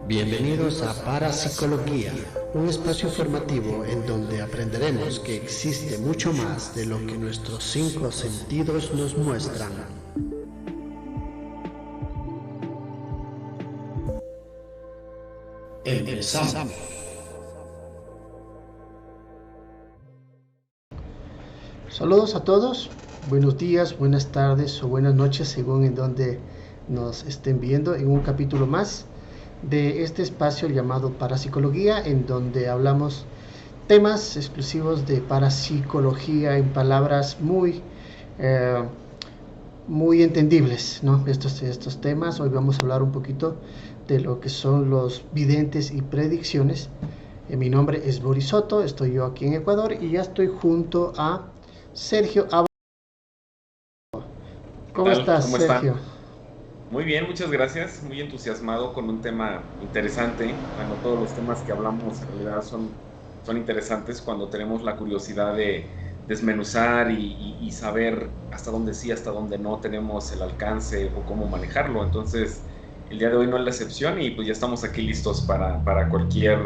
Bienvenidos a Parapsicología, un espacio informativo en donde aprenderemos que existe mucho más de lo que nuestros 5 sentidos nos muestran. Empezamos. Saludos a todos, buenos días, buenas tardes o buenas noches según en donde nos estén viendo en un capítulo más de este espacio llamado Parapsicología, en donde hablamos temas exclusivos de parapsicología en palabras muy entendibles, ¿no? Estos temas. Hoy vamos a hablar un poquito de lo que son los videntes y predicciones. Mi nombre es Boris Soto, estoy yo aquí en Ecuador y ya estoy junto a Sergio Abad. ¿Cómo estás, ¿Cómo Sergio? está? Muy bien, muchas gracias. Muy entusiasmado con un tema interesante. Bueno, todos los temas que hablamos en realidad son interesantes cuando tenemos la curiosidad de desmenuzar y saber hasta dónde sí, hasta dónde no tenemos el alcance o cómo manejarlo. Entonces, el día de hoy no es la excepción y pues ya estamos aquí listos para cualquier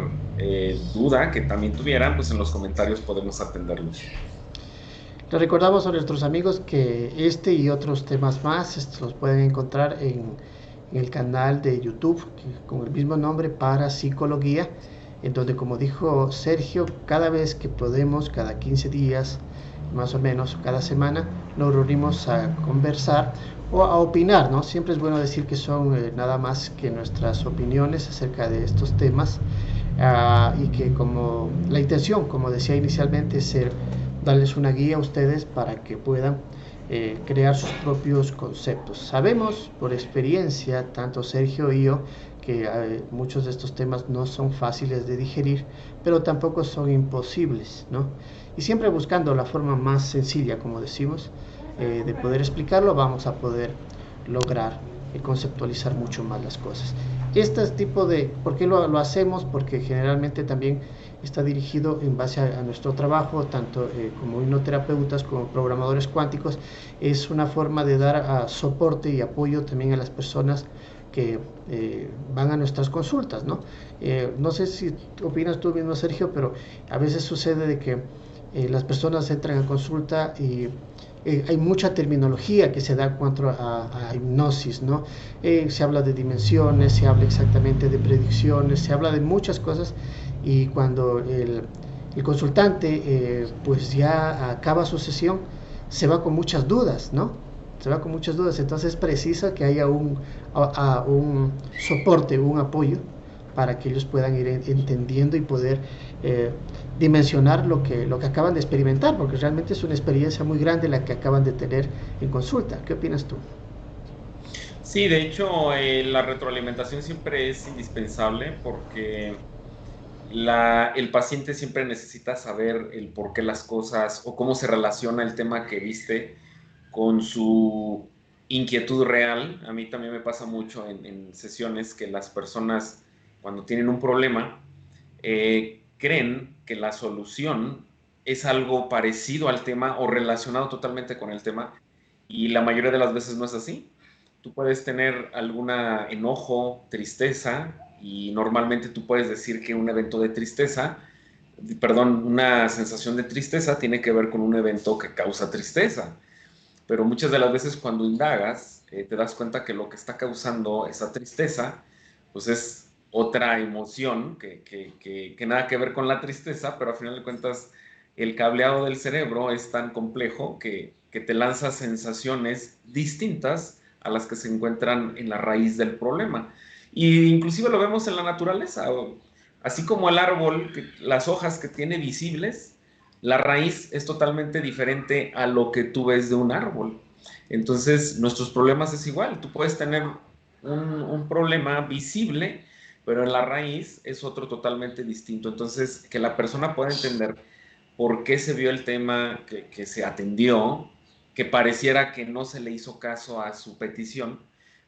duda que también tuvieran, pues en los comentarios podemos atenderlos. Les recordamos a nuestros amigos que este y otros temas más los pueden encontrar en el canal de YouTube con el mismo nombre, Parapsicología, en donde, como dijo Sergio, cada vez que podemos, cada 15 días, más o menos, cada semana, nos reunimos a conversar o a opinar, ¿no? Siempre es bueno decir que son nada más que nuestras opiniones acerca de estos temas, y que como la intención, como decía inicialmente, es darles una guía a ustedes para que puedan crear sus propios conceptos. Sabemos por experiencia, tanto Sergio y yo, que muchos de estos temas no son fáciles de digerir, pero tampoco son imposibles, ¿no? Y siempre buscando la forma más sencilla, como decimos, de poder explicarlo, vamos a poder lograr conceptualizar mucho más las cosas. Este tipo de, ¿por qué lo hacemos? Porque generalmente también está dirigido en base a nuestro trabajo, tanto como hipnoterapeutas como programadores cuánticos. Es una forma de dar soporte y apoyo también a las personas que van a nuestras consultas, ¿no? No sé si opinas tú mismo, Sergio, pero a veces sucede de que las personas entran a consulta y hay mucha terminología que se da en cuanto a hipnosis, ¿no? Se habla de dimensiones, se habla exactamente de predicciones, se habla de muchas cosas, y cuando el consultante pues ya acaba su sesión, se va con muchas dudas, ¿no? Se va con muchas dudas, entonces es preciso que haya un soporte, un apoyo para que ellos puedan ir entendiendo y poder eh, dimensionar lo que acaban de experimentar, porque realmente es una experiencia muy grande la que acaban de tener en consulta. ¿Qué opinas tú? Sí, de hecho, la retroalimentación siempre es indispensable porque el paciente siempre necesita saber el por qué las cosas o cómo se relaciona el tema que viste con su inquietud real. A mí también me pasa mucho en sesiones que las personas, cuando tienen un problema, creen que la solución es algo parecido al tema o relacionado totalmente con el tema, y la mayoría de las veces no es así. Tú puedes tener alguna enojo, tristeza, y normalmente tú puedes decir que un evento de tristeza, perdón, una sensación de tristeza tiene que ver con un evento que causa tristeza. Pero muchas de las veces cuando indagas, te das cuenta que lo que está causando esa tristeza, pues es otra emoción que nada que ver con la tristeza, pero a final de cuentas el cableado del cerebro es tan complejo que te lanza sensaciones distintas a las que se encuentran en la raíz del problema. Y inclusive lo vemos en la naturaleza, así como el árbol, las hojas que tiene visibles, la raíz es totalmente diferente a lo que tú ves de un árbol. Entonces, nuestros problemas es igual. Tú puedes tener un problema visible, pero en la raíz es otro totalmente distinto. Entonces, que la persona pueda entender por qué se vio el tema que se atendió, que pareciera que no se le hizo caso a su petición,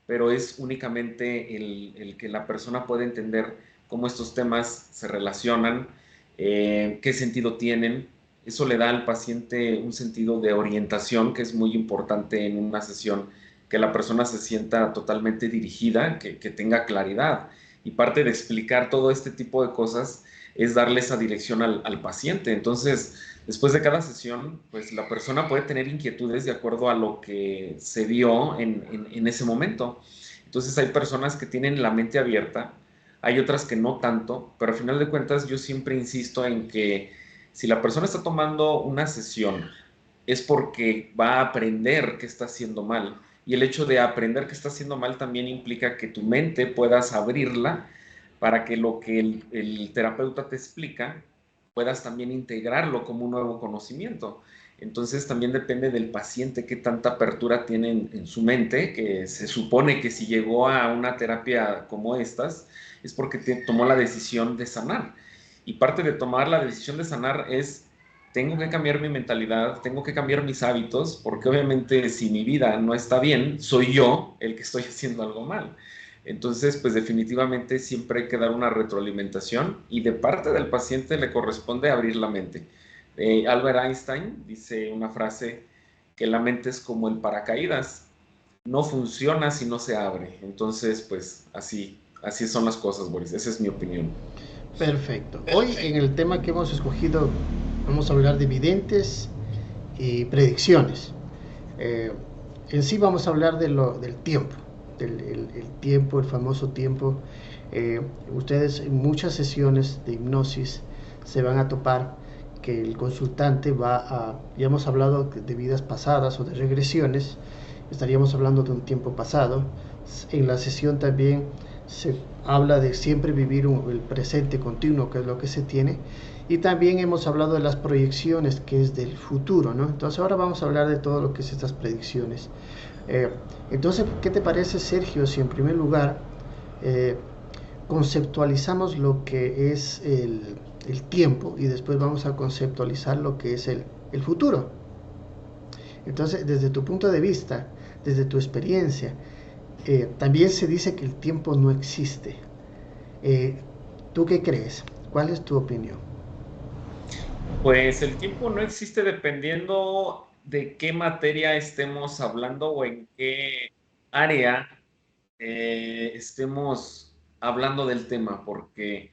pero es únicamente el que la persona pueda entender cómo estos temas se relacionan, qué sentido tienen. Eso le da al paciente un sentido de orientación que es muy importante en una sesión, que la persona se sienta totalmente dirigida, que tenga claridad. y parte de explicar todo este tipo de cosas es darle esa dirección al paciente. Entonces, después de cada sesión, pues la persona puede tener inquietudes de acuerdo a lo que se vio en ese momento. Entonces, hay personas que tienen la mente abierta, hay otras que no tanto, pero al final de cuentas yo siempre insisto en que si la persona está tomando una sesión es porque va a aprender qué está haciendo mal. Y el hecho de aprender qué está haciendo mal también implica que tu mente puedas abrirla para que lo que el terapeuta te explica puedas también integrarlo como un nuevo conocimiento. Entonces también depende del paciente qué tanta apertura tiene en su mente, que se supone que si llegó a una terapia como estas es porque tomó la decisión de sanar. Y parte de tomar la decisión de sanar es tengo que cambiar mi mentalidad, tengo que cambiar mis hábitos, porque obviamente si mi vida no está bien, soy yo el que estoy haciendo algo mal. Entonces, pues definitivamente siempre hay que dar una retroalimentación y de parte del paciente le corresponde abrir la mente. Albert Einstein dice una frase que la mente es como el paracaídas, no funciona si no se abre. Entonces, pues así son las cosas, Boris. Esa es mi opinión. Perfecto. Hoy en el tema que hemos escogido vamos a hablar de videntes y predicciones. Eh, en sí vamos a hablar del tiempo, el tiempo, el famoso tiempo. Ustedes en muchas sesiones de hipnosis se van a topar que el consultante ya hemos hablado de vidas pasadas o de regresiones, estaríamos hablando de un tiempo pasado. En la sesión también se habla de siempre vivir el presente continuo, que es lo que se tiene, y también hemos hablado de las proyecciones, que es del futuro, ¿no? Entonces ahora vamos a hablar de todo lo que es estas predicciones. Entonces, ¿qué te parece, Sergio, si en primer lugar eh, conceptualizamos lo que es el tiempo y después vamos a conceptualizar lo que es el futuro? Entonces, desde tu punto de vista, desde tu experiencia, también se dice que el tiempo no existe. Eh, ¿Tú qué crees? ¿Cuál es tu opinión? Pues el tiempo no existe dependiendo de qué materia estemos hablando o en qué área estemos hablando del tema, porque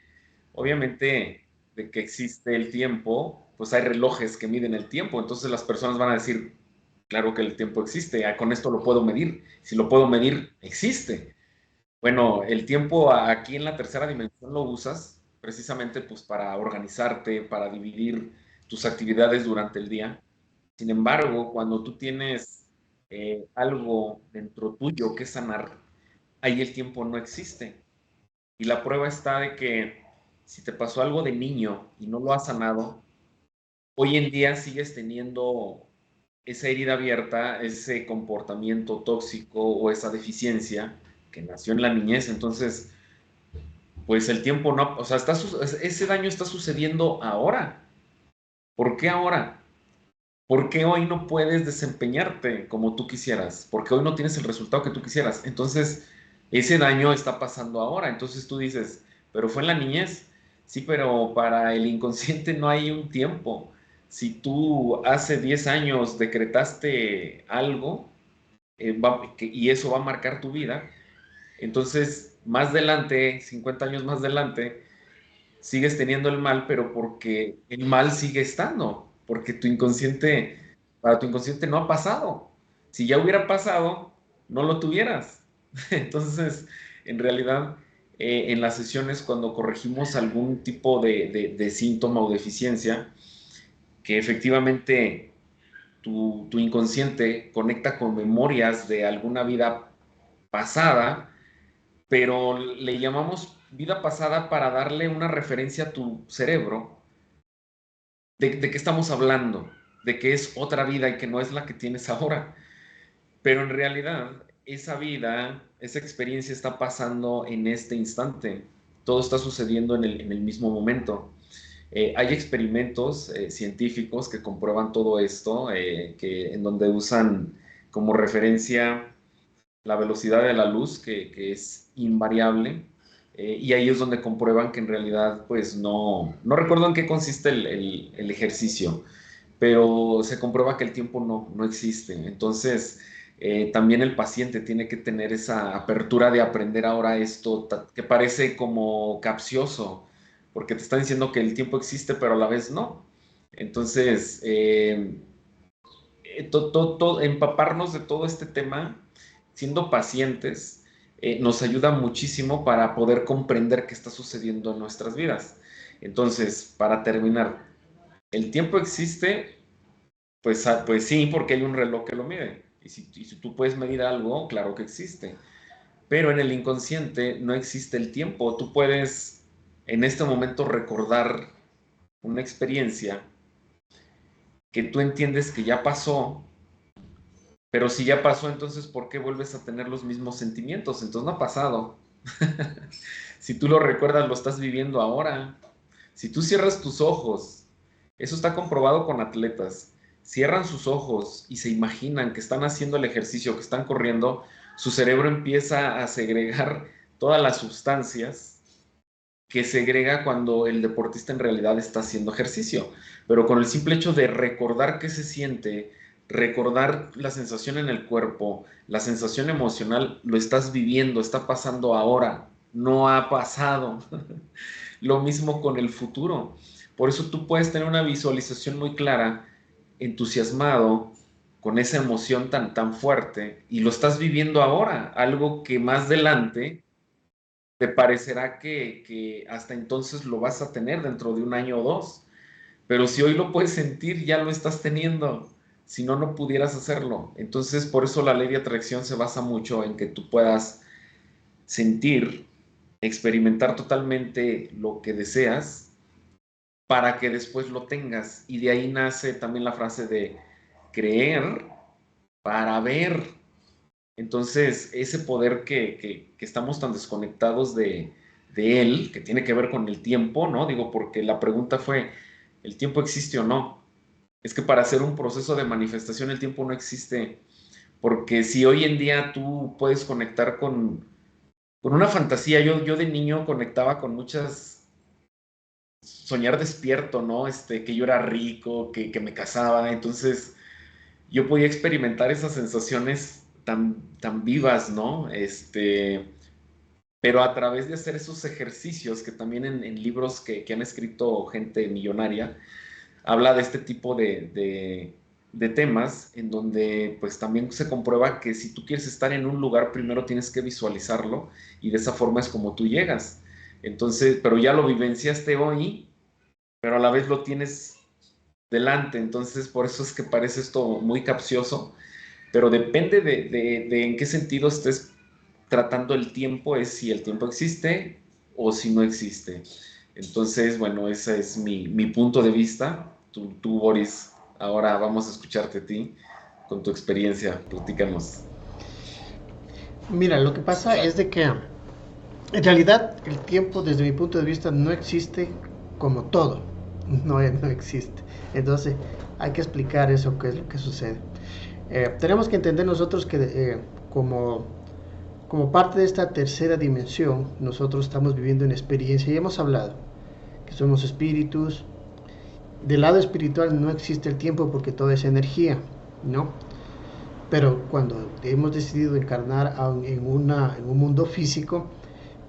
obviamente de que existe el tiempo, pues hay relojes que miden el tiempo, entonces las personas van a decir, claro que el tiempo existe, con esto lo puedo medir, si lo puedo medir, existe. Bueno, el tiempo aquí en la tercera dimensión lo usas precisamente pues para organizarte, para dividir tus actividades durante el día. Sin embargo, cuando tú tienes algo dentro tuyo que sanar, ahí el tiempo no existe. Y la prueba está de que si te pasó algo de niño y no lo has sanado, hoy en día sigues teniendo esa herida abierta, ese comportamiento tóxico o esa deficiencia que nació en la niñez. Entonces, pues el tiempo no, o sea, ese daño está sucediendo ahora. ¿Por qué ahora? ¿Por qué hoy no puedes desempeñarte como tú quisieras? Porque hoy no tienes el resultado que tú quisieras. Entonces, ese daño está pasando ahora. Entonces tú dices, pero fue en la niñez. Sí, pero para el inconsciente no hay un tiempo. Si tú hace 10 años decretaste algo y eso va a marcar tu vida, entonces más adelante, 50 años más adelante, sigues teniendo el mal, pero porque el mal sigue estando, porque para tu inconsciente no ha pasado. Si ya hubiera pasado, no lo tuvieras. Entonces, en realidad, en las sesiones, cuando corregimos algún tipo de síntoma o deficiencia, que efectivamente tu inconsciente conecta con memorias de alguna vida pasada, pero le llamamos vida pasada para darle una referencia a tu cerebro de qué estamos hablando, de que es otra vida y que no es la que tienes ahora. Pero en realidad, esa vida, esa experiencia está pasando en este instante. Todo está sucediendo en el mismo momento. Hay experimentos científicos que comprueban todo esto, en donde usan como referencia la velocidad de la luz, que es invariable, y ahí es donde comprueban que en realidad, pues no recuerdo en qué consiste el ejercicio, pero se comprueba que el tiempo no existe. Entonces, también el paciente tiene que tener esa apertura de aprender ahora esto que parece como capcioso, porque te están diciendo que el tiempo existe, pero a la vez no. Entonces, empaparnos de todo este tema, siendo pacientes, nos ayuda muchísimo para poder comprender qué está sucediendo en nuestras vidas. Entonces, para terminar, ¿el tiempo existe? Pues sí, porque hay un reloj que lo mide. Y si tú puedes medir algo, claro que existe. Pero en el inconsciente no existe el tiempo. Tú puedes en este momento recordar una experiencia que tú entiendes que ya pasó, pero si ya pasó, entonces ¿por qué vuelves a tener los mismos sentimientos? Entonces no ha pasado. Si tú lo recuerdas, lo estás viviendo ahora. Si tú cierras tus ojos, eso está comprobado con atletas, cierran sus ojos y se imaginan que están haciendo el ejercicio, que están corriendo, su cerebro empieza a segregar todas las sustancias que segrega cuando el deportista en realidad está haciendo ejercicio. Pero con el simple hecho de recordar qué se siente, recordar la sensación en el cuerpo, la sensación emocional, lo estás viviendo, está pasando ahora, no ha pasado. Lo mismo con el futuro. Por eso tú puedes tener una visualización muy clara, entusiasmado, con esa emoción tan fuerte, y lo estás viviendo ahora, algo que más adelante te parecerá que hasta entonces lo vas a tener dentro de un año o dos. Pero si hoy lo puedes sentir, ya lo estás teniendo. Si no, no pudieras hacerlo. Entonces, por eso la ley de atracción se basa mucho en que tú puedas sentir, experimentar totalmente lo que deseas para que después lo tengas. Y de ahí nace también la frase de creer para ver. Entonces, ese poder que estamos tan desconectados de él, que tiene que ver con el tiempo, ¿no? Digo, porque la pregunta fue, ¿el tiempo existe o no? Es que para hacer un proceso de manifestación el tiempo no existe, porque si hoy en día tú puedes conectar con una fantasía, yo de niño conectaba con muchas, soñar despierto, ¿no? Que yo era rico, que me casaba, entonces yo podía experimentar esas sensaciones tan vivas, ¿no? Pero a través de hacer esos ejercicios que también en libros que han escrito gente millonaria, habla de este tipo de temas en donde pues también se comprueba que si tú quieres estar en un lugar, primero tienes que visualizarlo y de esa forma es como tú llegas. Entonces, pero ya lo vivenciaste hoy, pero a la vez lo tienes delante, entonces por eso es que parece esto muy capcioso, pero depende de en qué sentido estés tratando el tiempo, es si el tiempo existe o si no existe. Entonces, bueno, ese es mi punto de vista. Tú, Boris, ahora vamos a escucharte a ti con tu experiencia. Platícanos. Mira, lo que pasa es de que en realidad el tiempo desde mi punto de vista no existe como todo, no existe. Entonces hay que explicar eso, qué es lo que sucede. Tenemos que entender nosotros que como parte de esta tercera dimensión, nosotros estamos viviendo una experiencia y hemos hablado que somos espíritus. Del lado espiritual no existe el tiempo porque todo es energía, ¿no? Pero cuando hemos decidido encarnar en un mundo físico,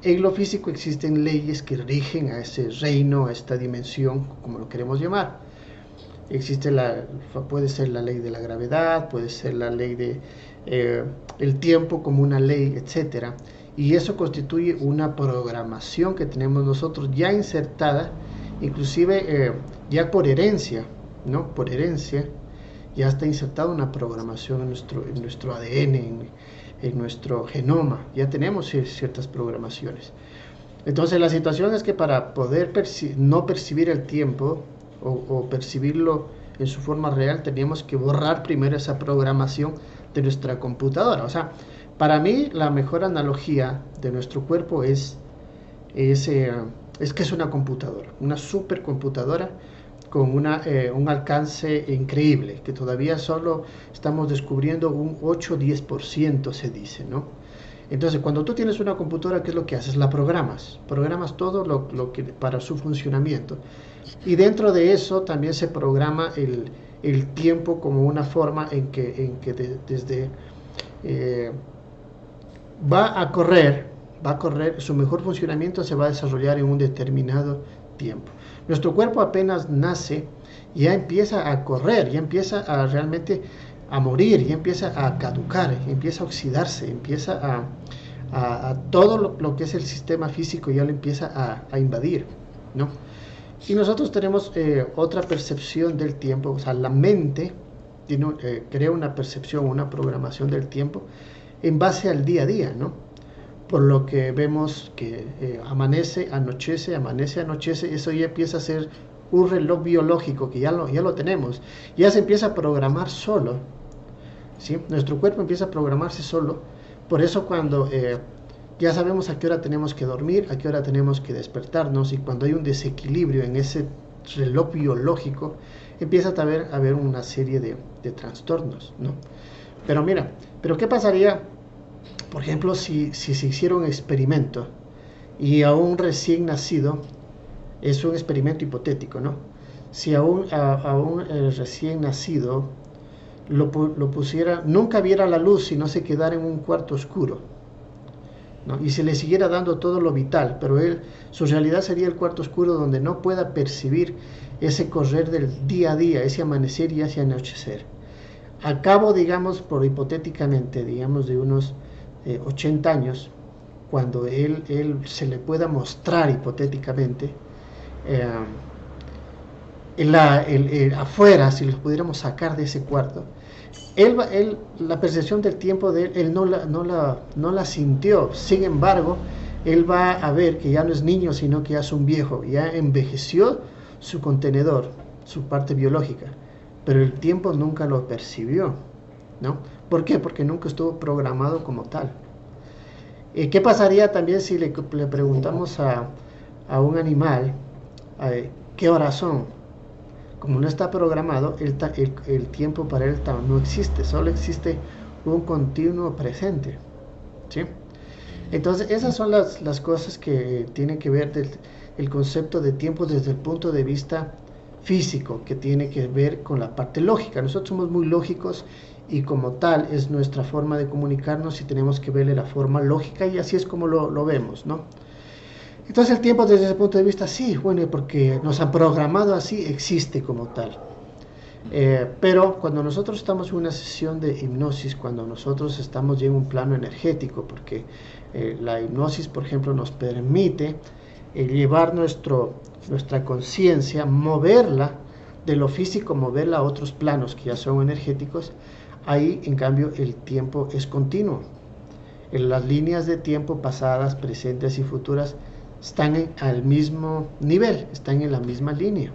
en lo físico existen leyes que rigen a ese reino, a esta dimensión, como lo queremos llamar. Puede ser la ley de la gravedad, puede ser la ley de el tiempo como una ley, etcétera. Y eso constituye una programación que tenemos nosotros ya insertada, inclusive ya por herencia, ¿no? Por herencia ya está insertada una programación en nuestro ADN, en nuestro genoma. Ya tenemos ciertas programaciones. Entonces la situación es que para poder no percibir el tiempo o percibirlo en su forma real, teníamos que borrar primero esa programación de nuestra computadora. O sea, para mí la mejor analogía de nuestro cuerpo es que es una computadora, una supercomputadora con un alcance increíble, que todavía solo estamos descubriendo un 8-10%, se dice, ¿no? Entonces, cuando tú tienes una computadora, ¿qué es lo que haces? La programas todo lo que para su funcionamiento. Y dentro de eso también se programa el tiempo como una forma en que desde eh, va a correr, su mejor funcionamiento se va a desarrollar en un determinado tiempo. Nuestro cuerpo apenas nace, ya empieza a correr, ya empieza a realmente a morir, ya empieza a caducar, ya empieza a oxidarse, empieza a todo lo que es el sistema físico ya lo empieza a invadir, ¿no? Y nosotros tenemos otra percepción del tiempo, o sea, la mente crea una percepción, una programación del tiempo en base al día a día, ¿no? Por lo que vemos que amanece, anochece, eso ya empieza a ser un reloj biológico que ya lo tenemos, ya se empieza a programar solo, ¿sí? Nuestro cuerpo empieza a programarse solo, por eso cuando ya sabemos a qué hora tenemos que dormir, a qué hora tenemos que despertarnos, y cuando hay un desequilibrio en ese reloj biológico, empieza a haber una serie de trastornos, ¿no? Pero mira, ¿qué pasaría, por ejemplo, si se hiciera un experimento y a un recién nacido, es un experimento hipotético, ¿no? Si a un recién nacido lo pusiera, nunca viera la luz, sino se quedara en un cuarto oscuro, ¿no? Y se le siguiera dando todo lo vital, pero su realidad sería el cuarto oscuro donde no pueda percibir ese correr del día a día, ese amanecer y ese anochecer. Al cabo, digamos, por hipotéticamente, digamos, de unos 80 años, cuando él se le pueda mostrar hipotéticamente, afuera, si los pudiéramos sacar de ese cuarto, la percepción del tiempo de él no la sintió. Sin embargo, él va a ver que ya no es niño, sino que ya es un viejo, ya envejeció su contenedor, su parte biológica, pero el tiempo nunca lo percibió, ¿no? ¿Por qué? Porque nunca estuvo programado como tal. ¿Qué pasaría también si le preguntamos a un animal qué horas son? Como no está programado, el tiempo para él no existe, solo existe un continuo presente, ¿sí? Entonces esas son las cosas que tienen que ver el concepto de tiempo desde el punto de vista físico, que tiene que ver con la parte lógica. Nosotros somos muy lógicos y como tal es nuestra forma de comunicarnos y tenemos que verle la forma lógica, y así es como lo vemos, ¿no? Entonces el tiempo desde ese punto de vista, sí, bueno, porque nos han programado así, existe como tal. Pero cuando nosotros estamos en una sesión de hipnosis, cuando nosotros estamos ya en un plano energético, porque la hipnosis, por ejemplo, nos permite llevar nuestra conciencia, moverla de lo físico, moverla a otros planos que ya son energéticos, ahí en cambio el tiempo es continuo. Las líneas de tiempo pasadas, presentes y futuras están al mismo nivel, están en la misma línea.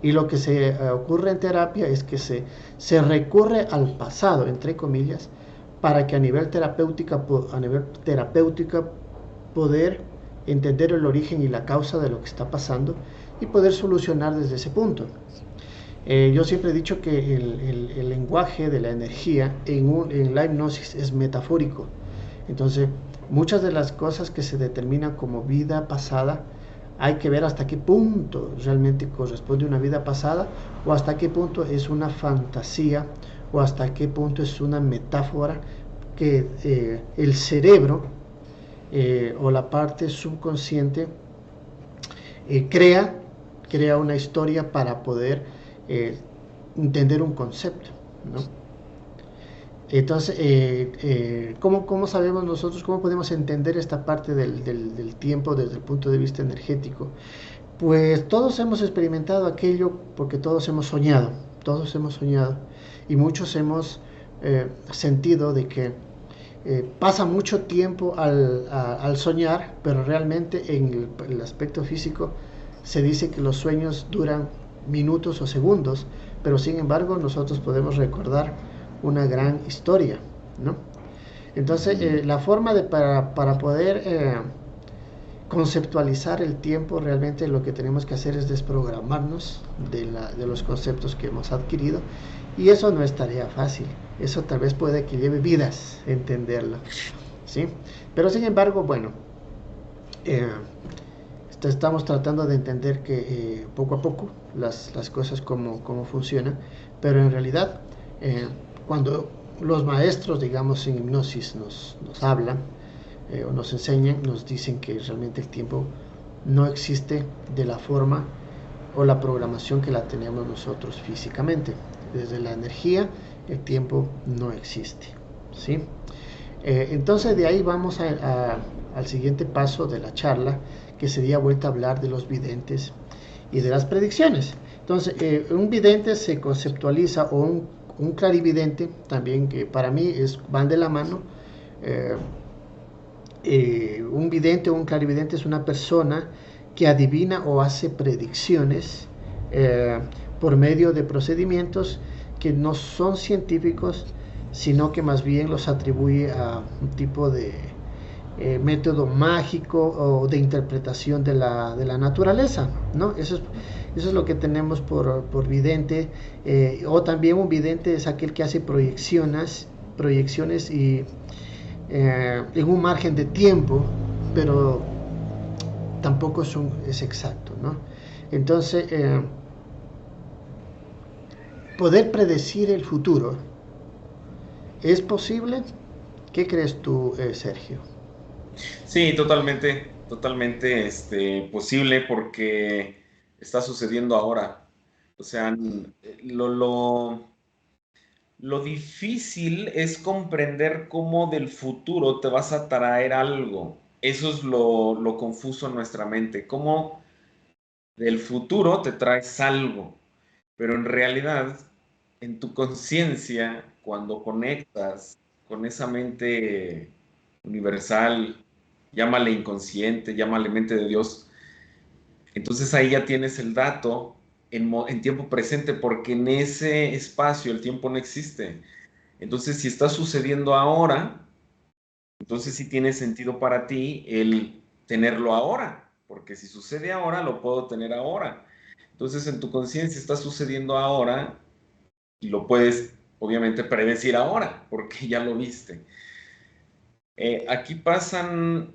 Y lo que se ocurre en terapia es que se recurre al pasado, entre comillas, para que a nivel terapéutica poder entender el origen y la causa de lo que está pasando y poder solucionar desde ese punto. Yo siempre he dicho que el lenguaje de la energía en la hipnosis es metafórico. Entonces, muchas de las cosas que se determinan como vida pasada, hay que ver hasta qué punto realmente corresponde a una vida pasada, o hasta qué punto es una fantasía, o hasta qué punto es una metáfora que el cerebro o la parte subconsciente crea una historia para poder entender un concepto, ¿no? Entonces, ¿cómo sabemos nosotros, cómo podemos entender esta parte del tiempo desde el punto de vista energético? Pues todos hemos experimentado aquello porque todos hemos soñado, y muchos hemos sentido de que pasa mucho tiempo al soñar, pero realmente en el aspecto físico se dice que los sueños duran minutos o segundos, pero sin embargo nosotros podemos recordar una gran historia, ¿no? Entonces, la forma para poder conceptualizar el tiempo, realmente lo que tenemos que hacer es desprogramarnos de los conceptos que hemos adquirido, y eso no es tarea fácil. Eso tal vez puede que lleve vidas entenderlo, ¿sí? Pero sin embargo, bueno, estamos tratando de entender que poco a poco las cosas cómo funcionan, pero en realidad cuando los maestros, digamos, en hipnosis nos hablan o nos enseñan, nos dicen que realmente el tiempo no existe de la forma o la programación que la tenemos nosotros físicamente. Desde la energía, el tiempo no existe, ¿sí? Entonces de ahí vamos al siguiente paso de la charla, que sería vuelta a hablar de los videntes y de las predicciones. Entonces, un vidente se conceptualiza, o un clarividente, también, que para mí van de la mano. eh, un vidente o un clarividente es una persona que adivina o hace predicciones eh, por medio de procedimientos que no son científicos, sino que más bien los atribuye a un tipo de método mágico o de interpretación de la naturaleza, ¿no? Eso es lo que tenemos por vidente. O también un vidente es aquel que hace proyecciones y en un margen de tiempo, pero tampoco es exacto, ¿no? Entonces, poder predecir el futuro, ¿es posible? ¿Qué crees tú, Sergio? Sí, totalmente, totalmente posible porque está sucediendo ahora. O sea, lo difícil es comprender cómo del futuro te vas a traer algo. Eso es lo confuso en nuestra mente. Cómo del futuro te traes algo. Pero en realidad, en tu conciencia, cuando conectas con esa mente universal, llámale inconsciente, llámale mente de Dios, entonces ahí ya tienes el dato en tiempo presente, porque en ese espacio el tiempo no existe. Entonces, si está sucediendo ahora, entonces sí tiene sentido para ti el tenerlo ahora, porque si sucede ahora, lo puedo tener ahora. Entonces, en tu conciencia está sucediendo ahora y lo puedes, obviamente, predecir ahora, porque ya lo viste. Aquí pasan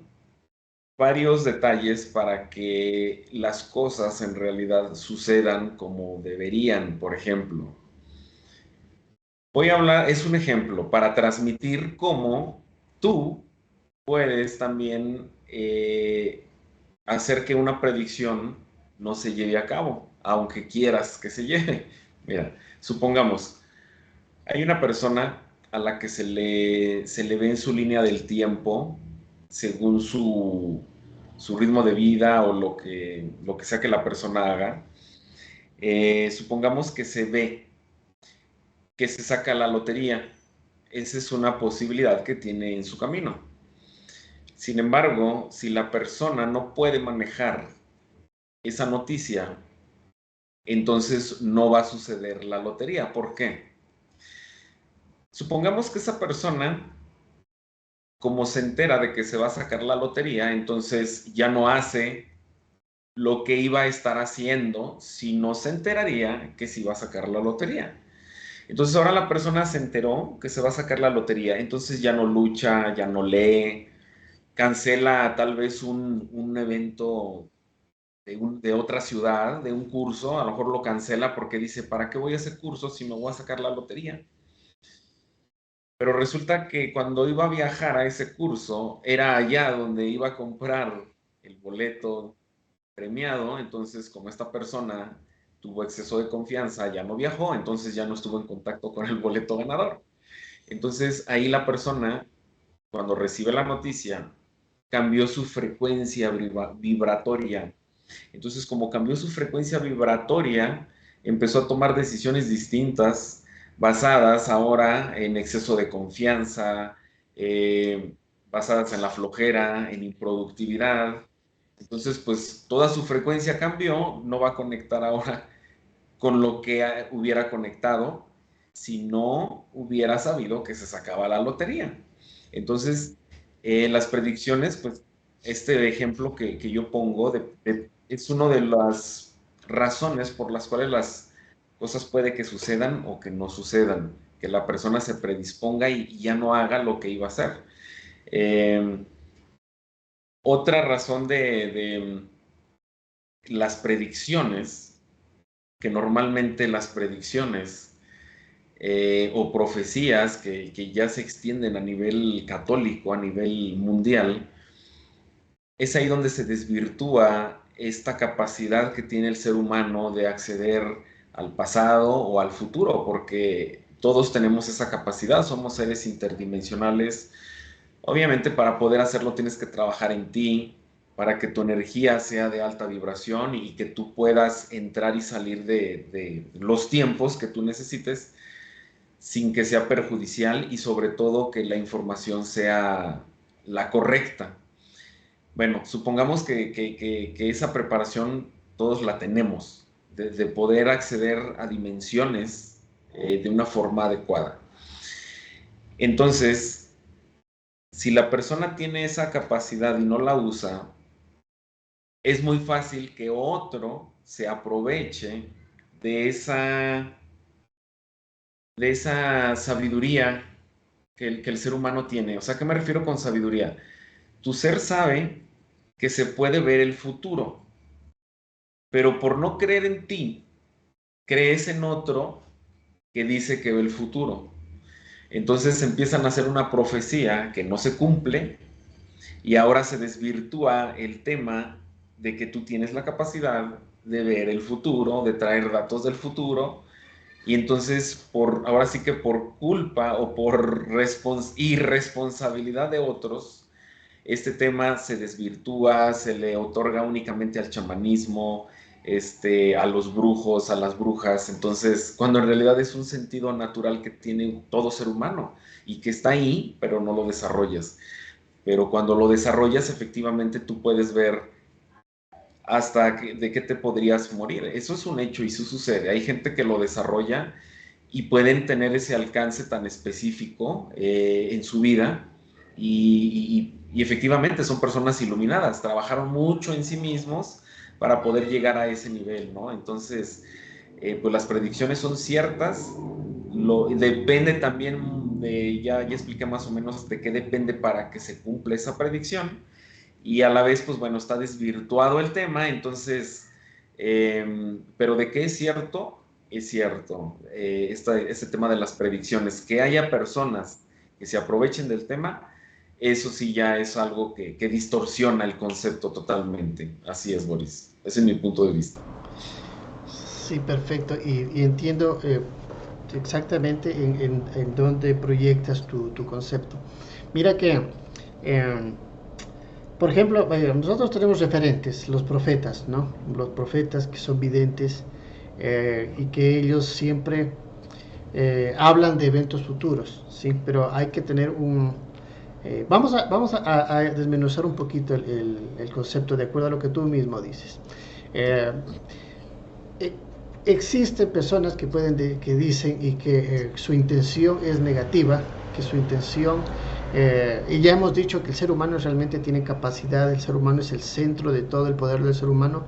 varios detalles para que las cosas en realidad sucedan como deberían. Por ejemplo, voy a hablar, es un ejemplo para transmitir cómo tú puedes también hacer que una predicción no se lleve a cabo, aunque quieras que se lleve. Mira, supongamos, hay una persona a la que se le ve en su línea del tiempo, según su ritmo de vida o lo que sea que la persona haga. Supongamos que se ve que se saca la lotería. Esa es una posibilidad que tiene en su camino. Sin embargo, si la persona no puede manejar esa noticia, entonces no va a suceder la lotería. ¿Por qué? Supongamos que esa persona, como se entera de que se va a sacar la lotería, entonces ya no hace lo que iba a estar haciendo si no se enteraría que se iba a sacar la lotería. Entonces ahora la persona se enteró que se va a sacar la lotería, entonces ya no lucha, ya no lee, cancela tal vez un evento de otra ciudad, de un curso, a lo mejor lo cancela porque dice, ¿para qué voy a hacer curso si me voy a sacar la lotería? Pero resulta que cuando iba a viajar a ese curso, era allá donde iba a comprar el boleto premiado. Entonces, como esta persona tuvo exceso de confianza, ya no viajó, entonces ya no estuvo en contacto con el boleto ganador. Entonces, ahí la persona, cuando recibe la noticia, cambió su frecuencia vibratoria. Entonces, como cambió su frecuencia vibratoria, empezó a tomar decisiones distintas, basadas ahora en exceso de confianza, eh, basadas en la flojera, en improductividad. Entonces, pues toda su frecuencia cambió, no va a conectar ahora con lo que hubiera conectado si no hubiera sabido que se sacaba la lotería. Entonces, las predicciones, pues este ejemplo que yo pongo es una de las razones por las cuales las cosas puede que sucedan o que no sucedan, que la persona se predisponga y ya no haga lo que iba a hacer. Eh, Otra razón de las predicciones, que normalmente las predicciones o profecías que ya se extienden a nivel católico, a nivel mundial, es ahí donde se desvirtúa esta capacidad que tiene el ser humano de acceder al pasado o al futuro, porque todos tenemos esa capacidad, somos seres interdimensionales. Obviamente para poder hacerlo tienes que trabajar en ti, para que tu energía sea de alta vibración y que tú puedas entrar y salir de los tiempos que tú necesites sin que sea perjudicial y sobre todo que la información sea la correcta. Bueno, supongamos que esa preparación todos la tenemos, de poder acceder a dimensiones de una forma adecuada. Entonces, si la persona tiene esa capacidad y no la usa, es muy fácil que otro se aproveche de esa sabiduría que el ser humano tiene. O sea, ¿qué me refiero con sabiduría? Tu ser sabe que se puede ver el futuro, pero por no creer en ti, crees en otro que dice que ve el futuro. Entonces empiezan a hacer una profecía que no se cumple y ahora se desvirtúa el tema de que tú tienes la capacidad de ver el futuro, de traer datos del futuro, y entonces ahora sí que por culpa o por irresponsabilidad de otros, este tema se desvirtúa, se le otorga únicamente al chamanismo, a los brujos, a las brujas, entonces cuando en realidad es un sentido natural que tiene todo ser humano y que está ahí, pero no lo desarrollas. Pero cuando lo desarrollas, efectivamente tú puedes ver de qué te podrías morir. Eso es un hecho y eso sucede. Hay gente que lo desarrolla y pueden tener ese alcance tan específico en su vida y efectivamente son personas iluminadas, trabajaron mucho en sí mismos para poder llegar a ese nivel, ¿no? Entonces, pues las predicciones son ciertas, depende también ya expliqué más o menos de qué depende para que se cumpla esa predicción y a la vez, pues bueno, está desvirtuado el tema, entonces, pero de qué es cierto, este tema de las predicciones, que haya personas que se aprovechen del tema, eso sí ya es algo que distorsiona el concepto totalmente. Así es, Boris. Ese es mi punto de vista. Sí, perfecto. Y entiendo exactamente en dónde proyectas tu concepto. Mira que, eh, por ejemplo, nosotros tenemos referentes, los profetas, ¿no? Los profetas que son videntes y que ellos siempre hablan de eventos futuros, ¿sí? Pero hay que tener vamos a desmenuzar un poquito el concepto de acuerdo a lo que tú mismo dices. Eh, eh, Existen personas que dicen y que su intención es negativa, que su intención, y ya hemos dicho que el ser humano realmente tiene capacidad, el ser humano es el centro de todo, el poder del ser humano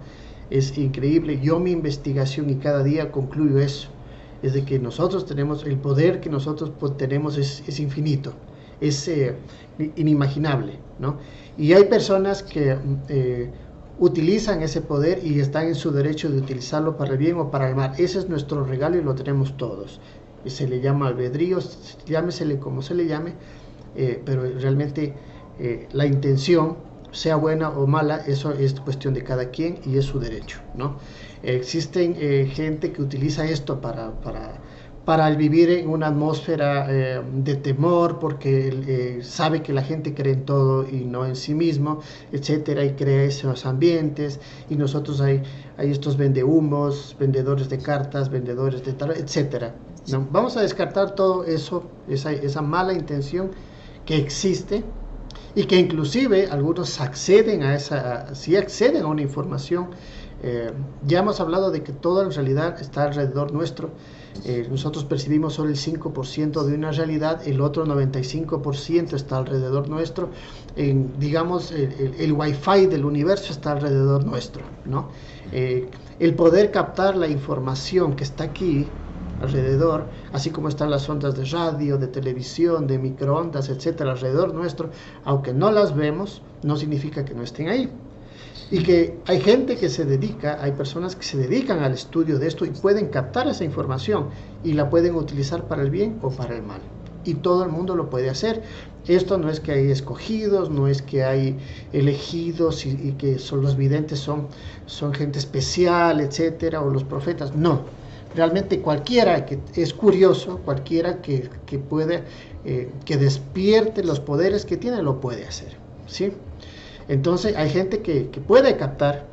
es increíble. Yo mi investigación y cada día concluyo eso, es de que nosotros tenemos, el poder que nosotros tenemos es infinito, es inimaginable, ¿no? Y hay personas que utilizan ese poder y están en su derecho de utilizarlo para el bien o para el mal. Ese es nuestro regalo y lo tenemos todos. Se le llama albedrío, llámesele como se le llame, pero realmente la intención, sea buena o mala, eso es cuestión de cada quien y es su derecho, ¿no? Existen gente que utiliza esto para el vivir en una atmósfera de temor, porque sabe que la gente cree en todo y no en sí mismo, etcétera, y crea esos ambientes, y nosotros hay estos vendehumos, vendedores de cartas, vendedores de tarot, etcétera, ¿no? Vamos a descartar todo eso, esa mala intención que existe, y que inclusive algunos acceden sí acceden a una información. Ya hemos hablado de que todo en realidad está alrededor nuestro. Nosotros percibimos solo el 5% de una realidad, el otro 95% está alrededor nuestro. Digamos, el wifi del universo está alrededor nuestro, ¿no? El poder captar la información que está aquí alrededor, así como están las ondas de radio, de televisión, de microondas, etcétera, alrededor nuestro, aunque no las vemos, no significa que no estén ahí. Y que hay gente que se dedica, hay personas que se dedican al estudio de esto y pueden captar esa información y la pueden utilizar para el bien o para el mal. Y todo el mundo lo puede hacer. Esto no es que hay escogidos, no es que hay elegidos y que son los videntes son gente especial, etcétera, o los profetas. No, realmente cualquiera que es curioso, cualquiera que puede, que despierte los poderes que tiene, lo puede hacer, ¿sí? Entonces hay gente que puede captar,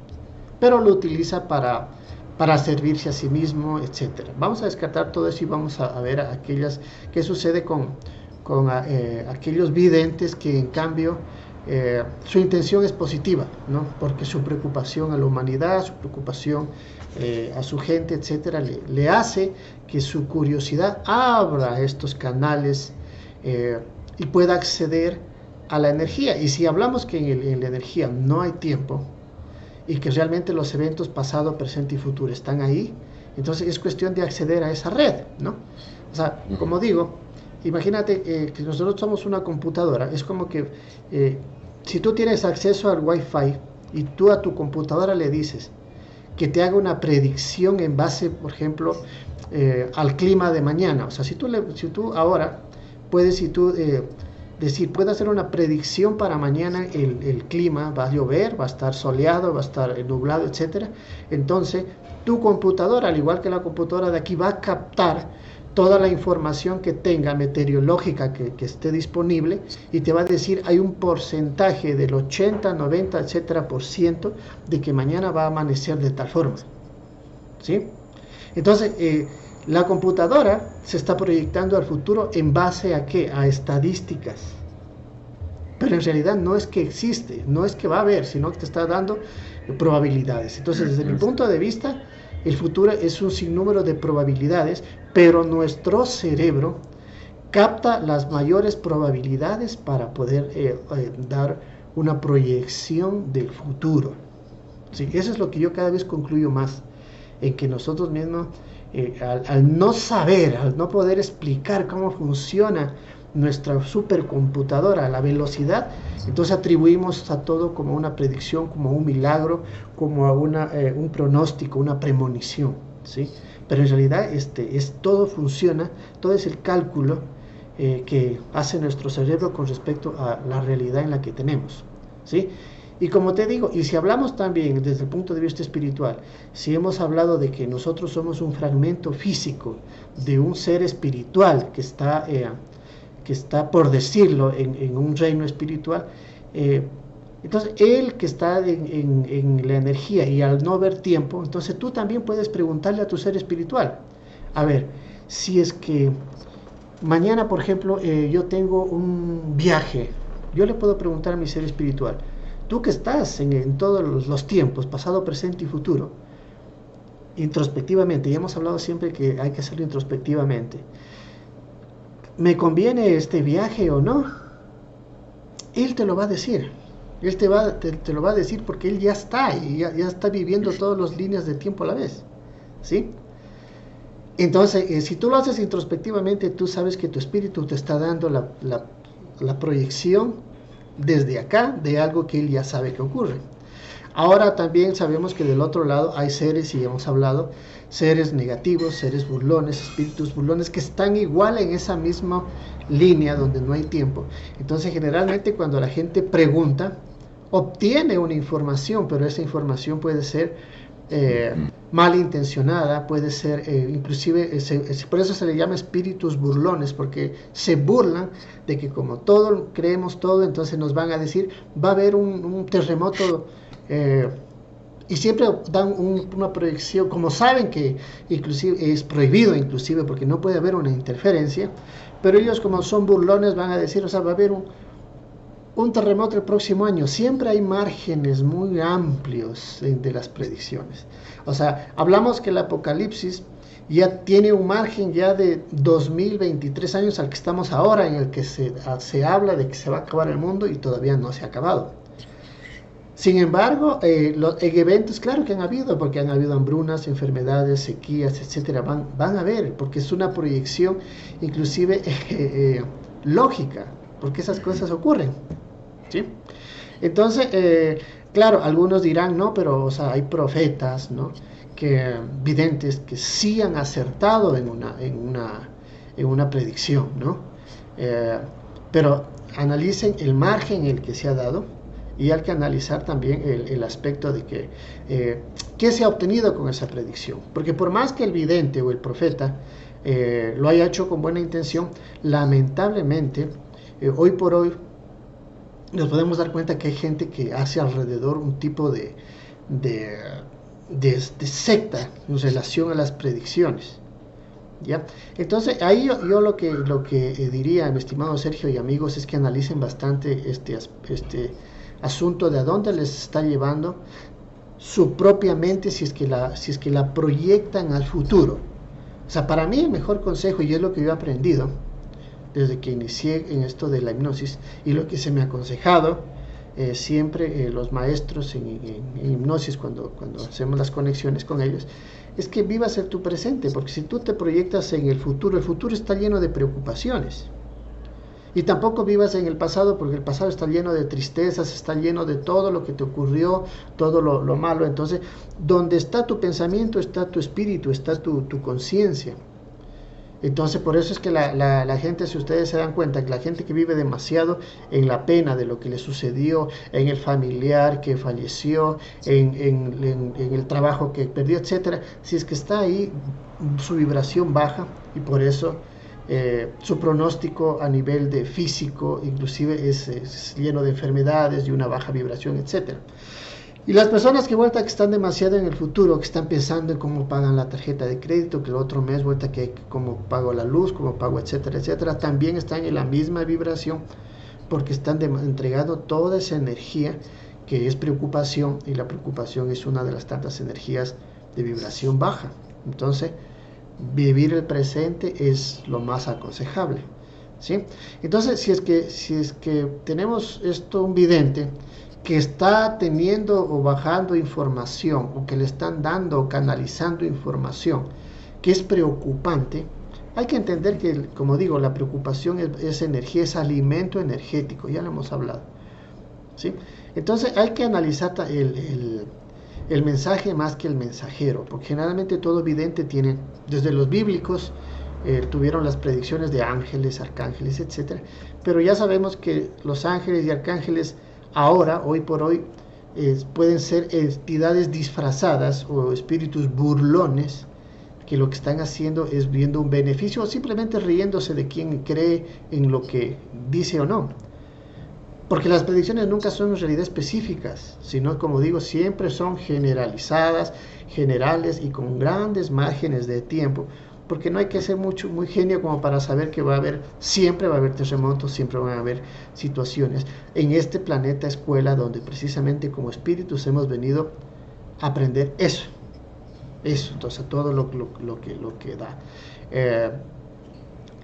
pero lo utiliza para servirse a sí mismo, etcétera. Vamos a descartar todo eso y vamos a ver qué sucede con aquellos videntes que en cambio su intención es positiva, ¿no? Porque su preocupación a la humanidad, su preocupación a su gente, etcétera, le hace que su curiosidad abra estos canales y pueda acceder a la energía. Y si hablamos que en la energía no hay tiempo y que realmente los eventos pasado, presente y futuro están ahí, entonces es cuestión de acceder a esa red, ¿no? O sea, como digo, imagínate que nosotros somos una computadora, es como que si tú tienes acceso al Wi-Fi y tú a tu computadora le dices que te haga una predicción en base, por ejemplo, al clima de mañana. O sea, si tú ahora puedes, puedes hacer una predicción para mañana, el clima, va a llover, va a estar soleado, va a estar nublado, etcétera. Entonces, tu computadora, al igual que la computadora de aquí, va a captar toda la información que tenga meteorológica que esté disponible y te va a decir, hay un porcentaje del 80, 90, etcétera % de que mañana va a amanecer de tal forma, ¿sí? Entonces, la computadora se está proyectando al futuro en base a ¿qué? A estadísticas. Pero en realidad no es que existe, no es que va a haber, sino que te está dando probabilidades. Entonces, desde mi punto de vista, el futuro es un sinnúmero de probabilidades, pero nuestro cerebro capta las mayores probabilidades para poder dar una proyección del futuro. ¿Sí? Eso es lo que yo cada vez concluyo más, en que nosotros mismos, al no saber, al no poder explicar cómo funciona nuestra supercomputadora, la velocidad, entonces atribuimos a todo como una predicción, como un milagro, como a un pronóstico, una premonición, ¿sí? Pero en realidad todo funciona, todo es el cálculo que hace nuestro cerebro con respecto a la realidad en la que tenemos, ¿sí? Y como te digo, y si hablamos también desde el punto de vista espiritual, si hemos hablado de que nosotros somos un fragmento físico de un ser espiritual que está, por decirlo, en un reino espiritual, entonces él que está en la energía y al no ver tiempo, entonces tú también puedes preguntarle a tu ser espiritual, a ver, si es que mañana, por ejemplo, yo tengo un viaje, yo le puedo preguntar a mi ser espiritual, tú que estás en todos los tiempos, pasado, presente y futuro, introspectivamente, ya hemos hablado siempre que hay que hacerlo introspectivamente, ¿me conviene este viaje o no? Él te lo va a decir. Él te lo va a decir porque él ya está y ya está viviendo todas las líneas de tiempo a la vez, ¿sí? Entonces, si tú lo haces introspectivamente, tú sabes que tu espíritu te está dando la proyección desde acá de algo que él ya sabe que ocurre. Ahora también sabemos que del otro lado hay seres, y hemos hablado, seres negativos, seres burlones, espíritus burlones, que están igual en esa misma línea donde no hay tiempo. Entonces, generalmente cuando la gente pregunta, obtiene una información, pero esa información puede ser malintencionada, puede ser inclusive, por eso se le llama espíritus burlones, porque se burlan de que como todo creemos todo, entonces nos van a decir, va a haber un terremoto, y siempre dan una proyección, como saben que inclusive es prohibido, inclusive porque no puede haber una interferencia, pero ellos como son burlones van a decir, o sea, va a haber un terremoto el próximo año. Siempre hay márgenes muy amplios de las predicciones. O sea, hablamos que el apocalipsis ya tiene un margen ya de 2023 años al que estamos ahora, en el que se habla de que se va a acabar el mundo y todavía no se ha acabado. Sin embargo, los eventos, claro que han habido, porque han habido hambrunas, enfermedades, sequías, etcétera, van a haber, porque es una proyección inclusive lógica, porque esas cosas ocurren, ¿sí? Entonces, Claro, algunos dirán, no, pero o sea, hay profetas, ¿no? Videntes que sí han acertado en una predicción, ¿no? Eh, pero analicen el margen en el que se ha dado y hay que analizar también el aspecto de que qué se ha obtenido con esa predicción. Porque por más que el vidente o el profeta lo haya hecho con buena intención, lamentablemente, hoy por hoy, nos podemos dar cuenta que hay gente que hace alrededor un tipo de, de secta en relación a las predicciones. ¿Ya? Entonces, ahí yo lo que diría, mi estimado Sergio y amigos, es que analicen bastante este asunto de a dónde les está llevando su propia mente si es que la proyectan al futuro. O sea, para mí el mejor consejo, y es lo que yo he aprendido desde que inicié en esto de la hipnosis, y lo que se me ha aconsejado siempre los maestros en hipnosis cuando hacemos las conexiones con ellos, es que vivas el tu presente, porque si tú te proyectas en el futuro está lleno de preocupaciones. Y tampoco vivas en el pasado, porque el pasado está lleno de tristezas, está lleno de todo lo que te ocurrió, todo lo malo. Entonces, donde está tu pensamiento, está tu espíritu, está tu conciencia. Entonces, por eso es que la gente, si ustedes se dan cuenta, que la gente que vive demasiado en la pena de lo que le sucedió, en el familiar que falleció, en el trabajo que perdió, etcétera, si es que está ahí, su vibración baja, y por eso su pronóstico a nivel de físico inclusive es lleno de enfermedades y una baja vibración, etcétera. Y las personas que vuelta que están demasiado en el futuro, que están pensando en cómo pagan la tarjeta de crédito, que el otro mes vuelta que cómo pago la luz, cómo pago, etcétera, etcétera, también están en la misma vibración, porque están entregando toda esa energía que es preocupación, y la preocupación es una de las tantas energías de vibración baja. Entonces, vivir el presente es lo más aconsejable, ¿sí? Entonces, si es que tenemos esto, un vidente que está teniendo o bajando información, o que le están dando o canalizando información que es preocupante, hay que entender que, como digo, la preocupación es energía, es alimento energético, ya lo hemos hablado, ¿sí? Entonces hay que analizar el mensaje más que el mensajero, porque generalmente todo vidente tiene, desde los bíblicos, tuvieron las predicciones de ángeles, arcángeles, etcétera, pero ya sabemos que los ángeles y arcángeles ahora, hoy por hoy, pueden ser entidades disfrazadas o espíritus burlones, que lo que están haciendo es viendo un beneficio o simplemente riéndose de quien cree en lo que dice o no. Porque las predicciones nunca son en realidad específicas, sino, como digo, siempre son generalizadas, generales y con grandes márgenes de tiempo, porque no hay que ser muy genio como para saber que siempre va a haber terremotos, siempre van a haber situaciones en este planeta escuela donde precisamente como espíritus hemos venido a aprender eso, entonces todo lo que da.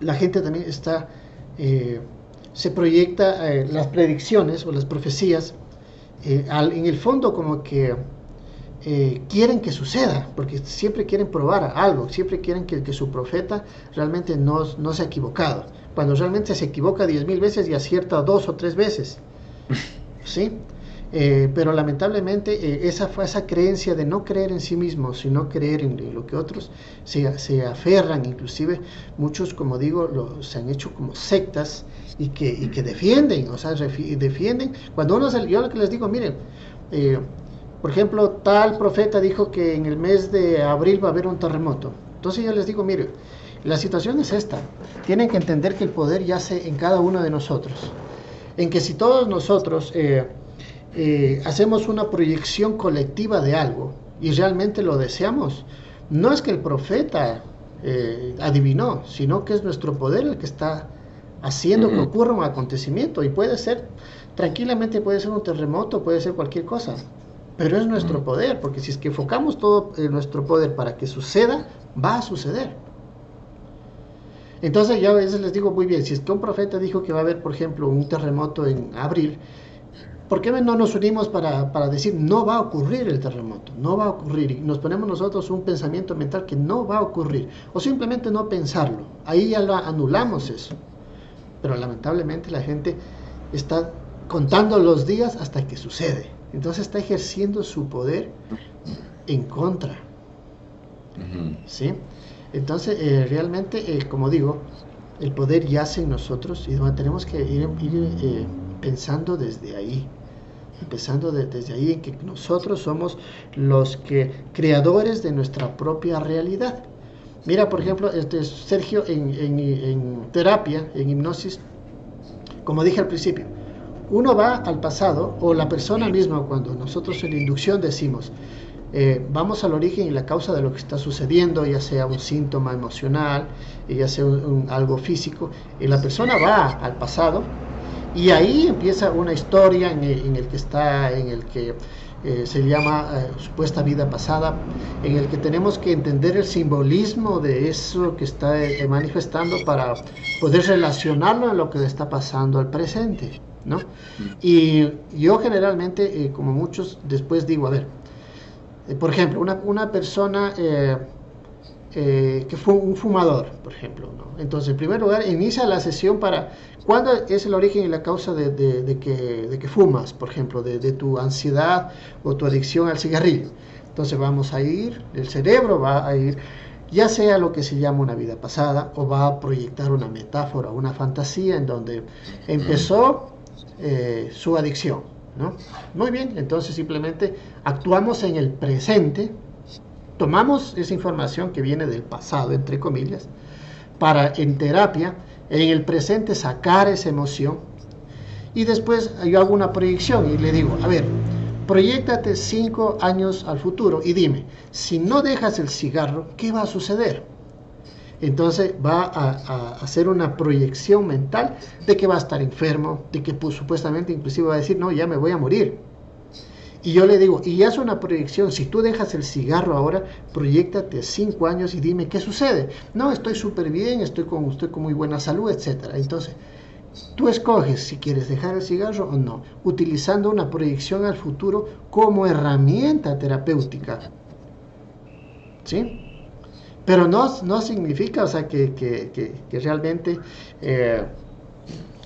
La gente también se proyecta las predicciones o las profecías en el fondo como que quieren que suceda, porque siempre quieren probar algo, siempre quieren que su profeta realmente no se ha equivocado, cuando realmente se equivoca 10,000 veces y acierta 2 o 3 veces, ¿sí? Pero lamentablemente esa creencia de no creer en sí mismos, sino creer en lo que otros se aferran, inclusive muchos, como digo, se han hecho como sectas y que defienden, o sea, defienden, cuando yo lo que les digo, miren, por ejemplo, tal profeta dijo que en el mes de abril va a haber un terremoto. Entonces yo les digo, mire, la situación es esta. Tienen que entender que el poder yace en cada uno de nosotros. En que si todos nosotros hacemos una proyección colectiva de algo y realmente lo deseamos, no es que el profeta adivinó, sino que es nuestro poder el que está haciendo que ocurra un acontecimiento. Y tranquilamente puede ser un terremoto, puede ser cualquier cosa. Pero es nuestro poder, porque si es que enfocamos todo nuestro poder para que suceda, va a suceder. Entonces ya a veces les digo, muy bien, si es que un profeta dijo que va a haber, por ejemplo, un terremoto en abril, ¿por qué no nos unimos para decir, no va a ocurrir el terremoto, no va a ocurrir? Y nos ponemos nosotros un pensamiento mental que no va a ocurrir, o simplemente no pensarlo. Ahí ya lo anulamos eso. Pero lamentablemente la gente está contando los días hasta que sucede. Entonces está ejerciendo su poder en contra. ¿Sí? Entonces, realmente, como digo, el poder yace en nosotros y tenemos que ir pensando desde ahí. Empezando desde ahí, en que nosotros somos los creadores de nuestra propia realidad. Mira, por ejemplo, Sergio, en terapia, en hipnosis, como dije al principio, uno va al pasado, o la persona misma, cuando nosotros en la inducción decimos, vamos al origen y la causa de lo que está sucediendo, ya sea un síntoma emocional, ya sea algo físico, y la persona va al pasado, y ahí empieza una historia en el que se llama supuesta vida pasada, en el que tenemos que entender el simbolismo de eso que está manifestando para poder relacionarlo a lo que está pasando al presente, ¿no? Y yo generalmente, como muchos, después digo, a ver, por ejemplo, una persona que fue un fumador, por ejemplo, ¿no? Entonces, en primer lugar, inicia la sesión para cuándo es el origen y la causa de que fumas, por ejemplo, de tu ansiedad o tu adicción al cigarrillo. Entonces vamos a ir, el cerebro va a ir, ya sea lo que se llama una vida pasada, o va a proyectar una metáfora, una fantasía en donde empezó su adicción, ¿no? Muy bien, entonces simplemente actuamos en el presente. Tomamos esa información que viene del pasado, entre comillas, para en terapia, en el presente, sacar esa emoción. Y después yo hago una proyección y le digo, a ver, proyéctate 5 años al futuro y dime, si no dejas el cigarro, ¿qué va a suceder? Entonces va a hacer una proyección mental de que va a estar enfermo, de que pues, supuestamente inclusive va a decir, no, ya me voy a morir. Y yo le digo, y haz una proyección, si tú dejas el cigarro ahora, proyéctate 5 años y dime qué sucede. No, estoy súper bien, estoy con muy buena salud, etc. Entonces, tú escoges si quieres dejar el cigarro o no, utilizando una proyección al futuro como herramienta terapéutica. ¿Sí? Pero no significa, o sea, que realmente,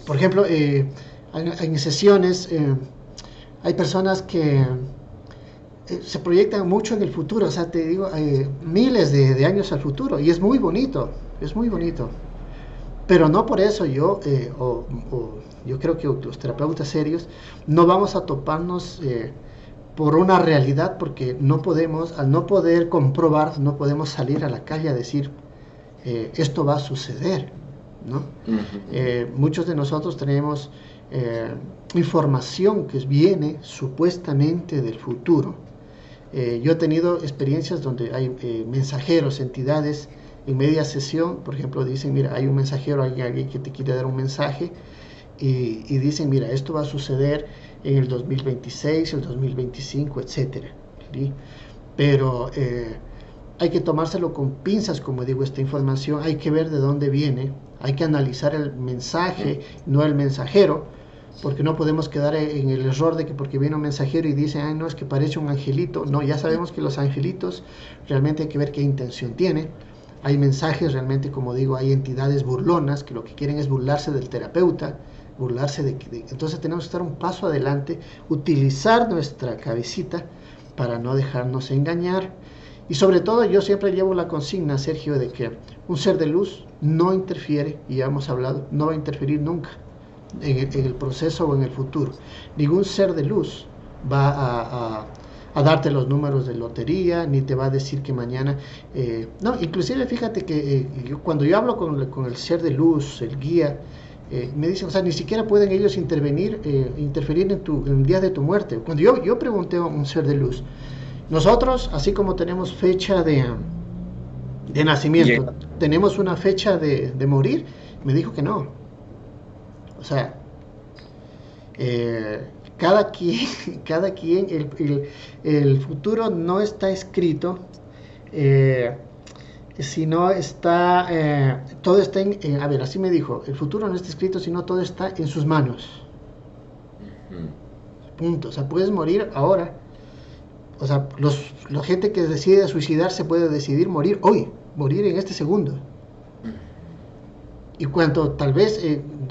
por ejemplo, en sesiones... hay personas que se proyectan mucho en el futuro, o sea, te digo, miles de años al futuro, y es muy bonito, pero no por eso yo creo que los terapeutas serios no vamos a toparnos por una realidad, porque no podemos, al no poder comprobar, no podemos salir a la calle a decir, esto va a suceder, ¿no? Muchos de nosotros tenemos información que viene supuestamente del futuro. Yo he tenido experiencias donde hay mensajeros, entidades en media sesión, por ejemplo, dicen, mira, hay un mensajero, hay alguien que te quiere dar un mensaje, y dicen, mira, esto va a suceder en el 2026, el 2025, etcétera, ¿sí? Pero hay que tomárselo con pinzas, como digo, esta información, hay que ver de dónde viene, hay que analizar el mensaje, no el mensajero, porque no podemos quedar en el error de que porque viene un mensajero y dice, ay, no, es que parece un angelito. No, ya sabemos que los angelitos realmente hay que ver qué intención tiene. Hay mensajes realmente, como digo, hay entidades burlonas que lo que quieren es burlarse del terapeuta, entonces tenemos que estar un paso adelante, utilizar nuestra cabecita para no dejarnos engañar. Y sobre todo yo siempre llevo la consigna, Sergio, de que un ser de luz no interfiere, y ya hemos hablado, no va a interferir nunca en el proceso o en el futuro. Ningún ser de luz va a darte los números de lotería, ni te va a decir que mañana... no, inclusive fíjate que cuando yo hablo con el ser de luz, el guía, me dicen, o sea, ni siquiera pueden ellos interferir en el día de tu muerte. Cuando yo pregunté a un ser de luz, nosotros, así como tenemos fecha de nacimiento, tenemos una fecha de morir, me dijo que no. O sea, cada quien, el futuro no está escrito, sino está, todo está a ver, así me dijo, el futuro no está escrito, sino todo está en sus manos. Punto. O sea, puedes morir ahora. O sea, la gente que decide suicidarse puede decidir morir hoy, morir en este segundo. Y cuando tal vez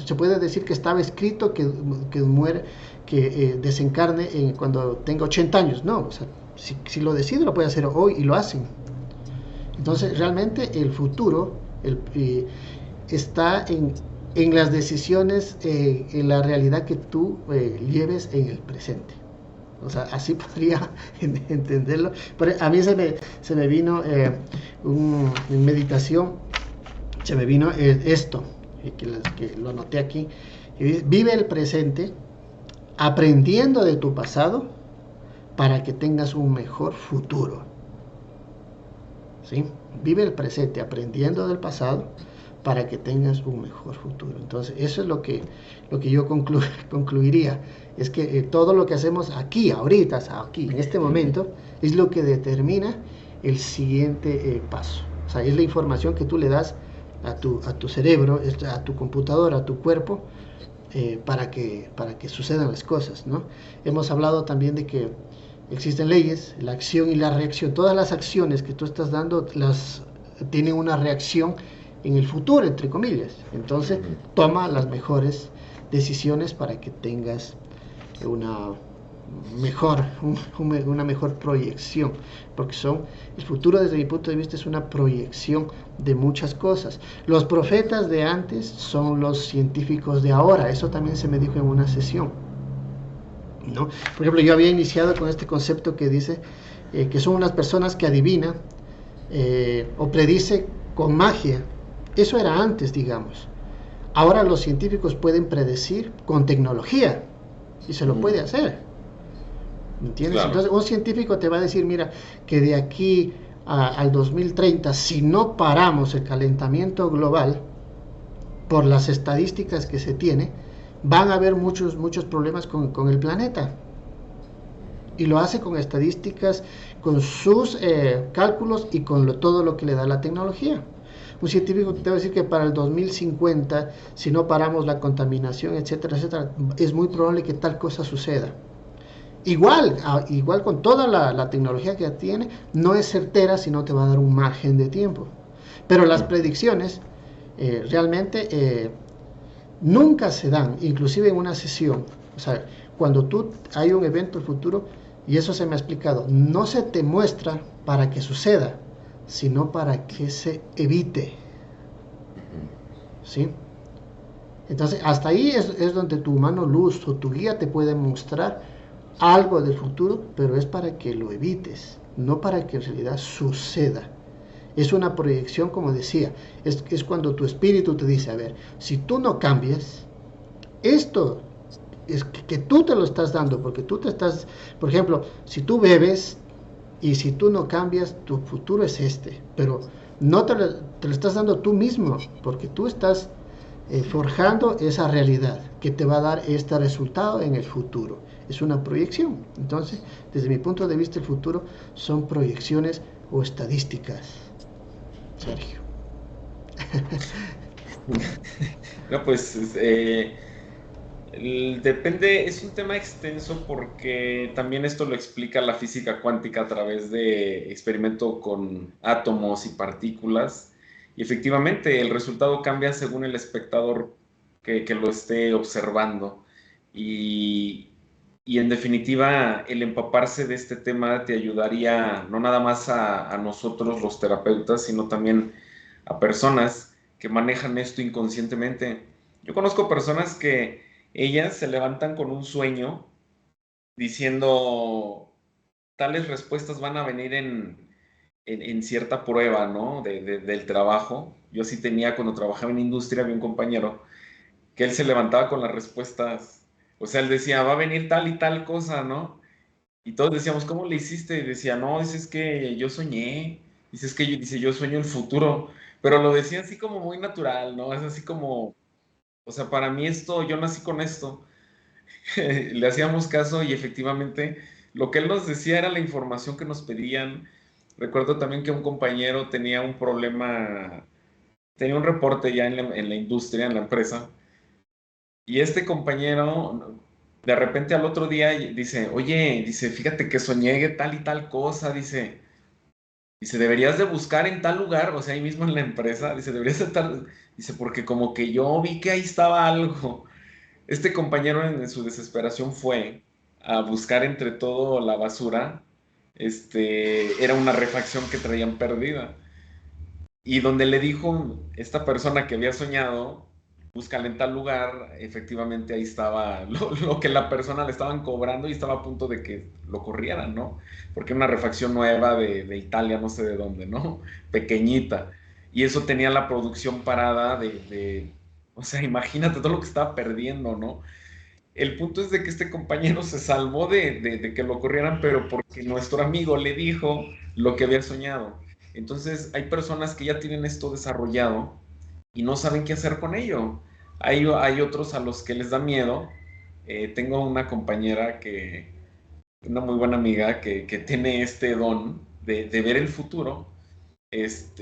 se puede decir que estaba escrito que muere, que desencarne cuando tenga 80 años. No, o sea, si lo decide lo puede hacer hoy y lo hacen. Entonces realmente el futuro está en las decisiones, en la realidad que tú lleves en el presente. O sea, así podría entenderlo. Pero a mí se me vino en meditación, se me vino esto, que lo anoté aquí. Vive el presente aprendiendo de tu pasado para que tengas un mejor futuro. ¿Sí? Vive el presente aprendiendo del pasado para que tengas un mejor futuro. Entonces, eso es lo que yo concluiría. Es que todo lo que hacemos aquí, ahorita, aquí, en este momento, es lo que determina el siguiente paso. O sea, es la información que tú le das a tu cerebro, a tu computadora, a tu cuerpo, para que sucedan las cosas, ¿no? Hemos hablado también de que existen leyes, la acción y la reacción. Todas las acciones que tú estás dando tienen una reacción en el futuro, entre comillas. Entonces, toma las mejores decisiones para que tengas una mejor proyección, porque el futuro desde mi punto de vista es una proyección de muchas cosas. Los profetas de antes son los científicos de ahora, eso también se me dijo en una sesión, ¿no? Por ejemplo, yo había iniciado con este concepto que dice que son unas personas que adivinan o predice con magia. Eso era antes, digamos. Ahora los científicos pueden predecir con tecnología y se lo puede hacer. ¿Entiendes? Claro. Entonces un científico te va a decir, mira, que de aquí al 2030, si no paramos el calentamiento global, por las estadísticas que se tiene, van a haber muchos problemas con el planeta. Y lo hace con estadísticas, con sus cálculos y con todo lo que le da la tecnología. Un científico te va a decir que para el 2050, si no paramos la contaminación, etcétera, etcétera, es muy probable que tal cosa suceda. Igual con toda la tecnología que tiene, no es certera si no te va a dar un margen de tiempo. Pero las predicciones realmente nunca se dan, inclusive en una sesión. O sea, cuando hay un evento futuro, y eso se me ha explicado, no se te muestra para que suceda, sino para que se evite. ¿Sí? Entonces, hasta ahí es donde tu mano luz o tu guía te puede mostrar algo del futuro, pero es para que lo evites, no para que en realidad suceda. Es una proyección, como decía, es cuando tu espíritu te dice, a ver, si tú no cambias, esto es que tú te lo estás dando, porque tú te estás, por ejemplo, si tú bebes y si tú no cambias, tu futuro es este, pero no te lo estás dando tú mismo, porque tú estás forjando esa realidad que te va a dar este resultado en el futuro. Es una proyección. Entonces, desde mi punto de vista, el futuro son proyecciones o estadísticas. Sergio. No, pues depende, es un tema extenso porque también esto lo explica la física cuántica a través de experimento con átomos y partículas. Y efectivamente, el resultado cambia según el espectador que lo esté observando. Y, y en definitiva, el empaparse de este tema te ayudaría no nada más a nosotros los terapeutas, sino también a personas que manejan esto inconscientemente. Yo conozco personas que ellas se levantan con un sueño diciendo tales respuestas van a venir en cierta prueba, ¿no? Del trabajo. Yo sí tenía, cuando trabajaba en industria, había un compañero que él se levantaba con las respuestas. O sea, él decía, va a venir tal y tal cosa, ¿no? Y todos decíamos, ¿cómo le hiciste? Y decía, no, es que yo soñé. Dice, es que yo sueño el futuro. Pero lo decía así como muy natural, ¿no? Es así como, o sea, para mí esto, yo nací con esto. Le hacíamos caso y efectivamente lo que él nos decía era la información que nos pedían. Recuerdo también que un compañero tenía un problema, tenía un reporte ya en la industria, en la empresa, y este compañero de repente al otro día dice, oye, dice, fíjate que soñé tal y tal cosa, dice, Dice, deberías de buscar en tal lugar, o sea, ahí mismo en la empresa, dice, deberías de estar, dice, porque como que yo vi que ahí estaba algo. Este compañero en su desesperación fue a buscar entre todo la basura, era una refacción que traían perdida. Y donde le dijo esta persona que había soñado, búscala en tal lugar, efectivamente ahí estaba lo que la persona le estaban cobrando y estaba a punto de que lo corrieran, ¿no? Porque era una refacción nueva de Italia, no sé de dónde, ¿no? Pequeñita. Y eso tenía la producción parada o sea, imagínate todo lo que estaba perdiendo, ¿no? El punto es de que este compañero se salvó de que lo corrieran, pero porque nuestro amigo le dijo lo que había soñado. Entonces, hay personas que ya tienen esto desarrollado y no saben qué hacer con ello. Hay otros a los que les da miedo. Tengo una compañera una muy buena amiga, que tiene este don de ver el futuro,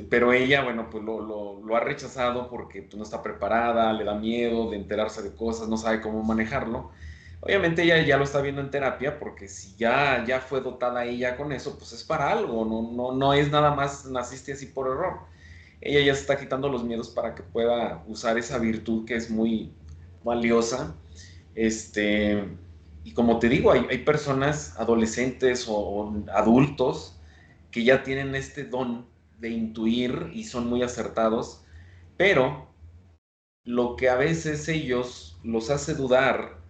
pero ella, bueno, pues lo ha rechazado porque pues, no está preparada, le da miedo de enterarse de cosas, no sabe cómo manejarlo. Obviamente ella ya lo está viendo en terapia porque si ya fue dotada ella con eso, pues es para algo, no es nada más naciste así por error. Ella ya se está quitando los miedos para que pueda usar esa virtud que es muy valiosa. Este, y como te digo, hay personas, adolescentes o adultos, que ya tienen este don de intuir y son muy acertados, pero lo que a veces ellos los hace dudar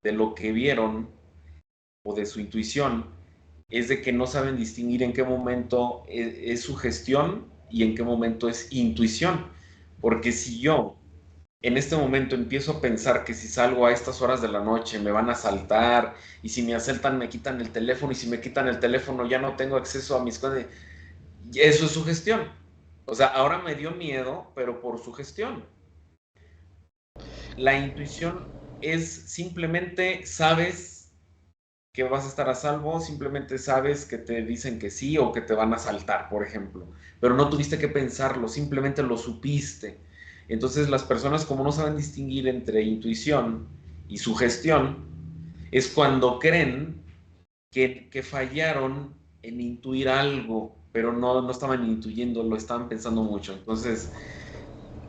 de lo que vieron o de su intuición es de que no saben distinguir en qué momento es su gestión y en qué momento es intuición. Porque si yo en este momento empiezo a pensar que si salgo a estas horas de la noche me van a asaltar y si me asaltan me quitan el teléfono y si me quitan el teléfono ya no tengo acceso a mis cosas, eso es su gestión. O sea, ahora me dio miedo, pero por su gestión. La intuición es simplemente sabes que vas a estar a salvo, simplemente sabes que te dicen que sí o que te van a asaltar, por ejemplo. Pero no tuviste que pensarlo, simplemente lo supiste. Entonces las personas como no saben distinguir entre intuición y sugestión, es cuando creen que fallaron en intuir algo, pero no estaban intuyendo, lo estaban pensando mucho. Entonces,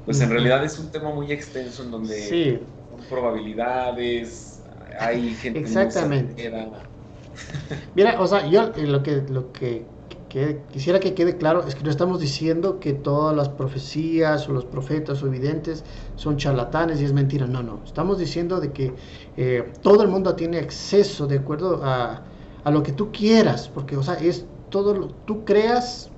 pues en Ujú. realidad es un tema muy extenso en donde Sí, son probabilidades, hay gente muy exactamente. certera. Mira, o sea, yo quisiera que quede claro es que no estamos diciendo que todas las profecías o los profetas o evidentes son charlatanes y es mentira. No, no. Estamos diciendo de que todo el mundo tiene acceso de acuerdo a lo que tú quieras, porque, o sea, es todo, tú creas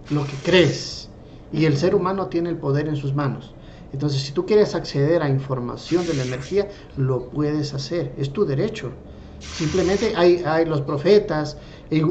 lo que crees y el ser humano tiene el poder en sus manos. Entonces, si tú quieres acceder a información de la energía, lo puedes hacer, es tu derecho. Simplemente hay los profetas,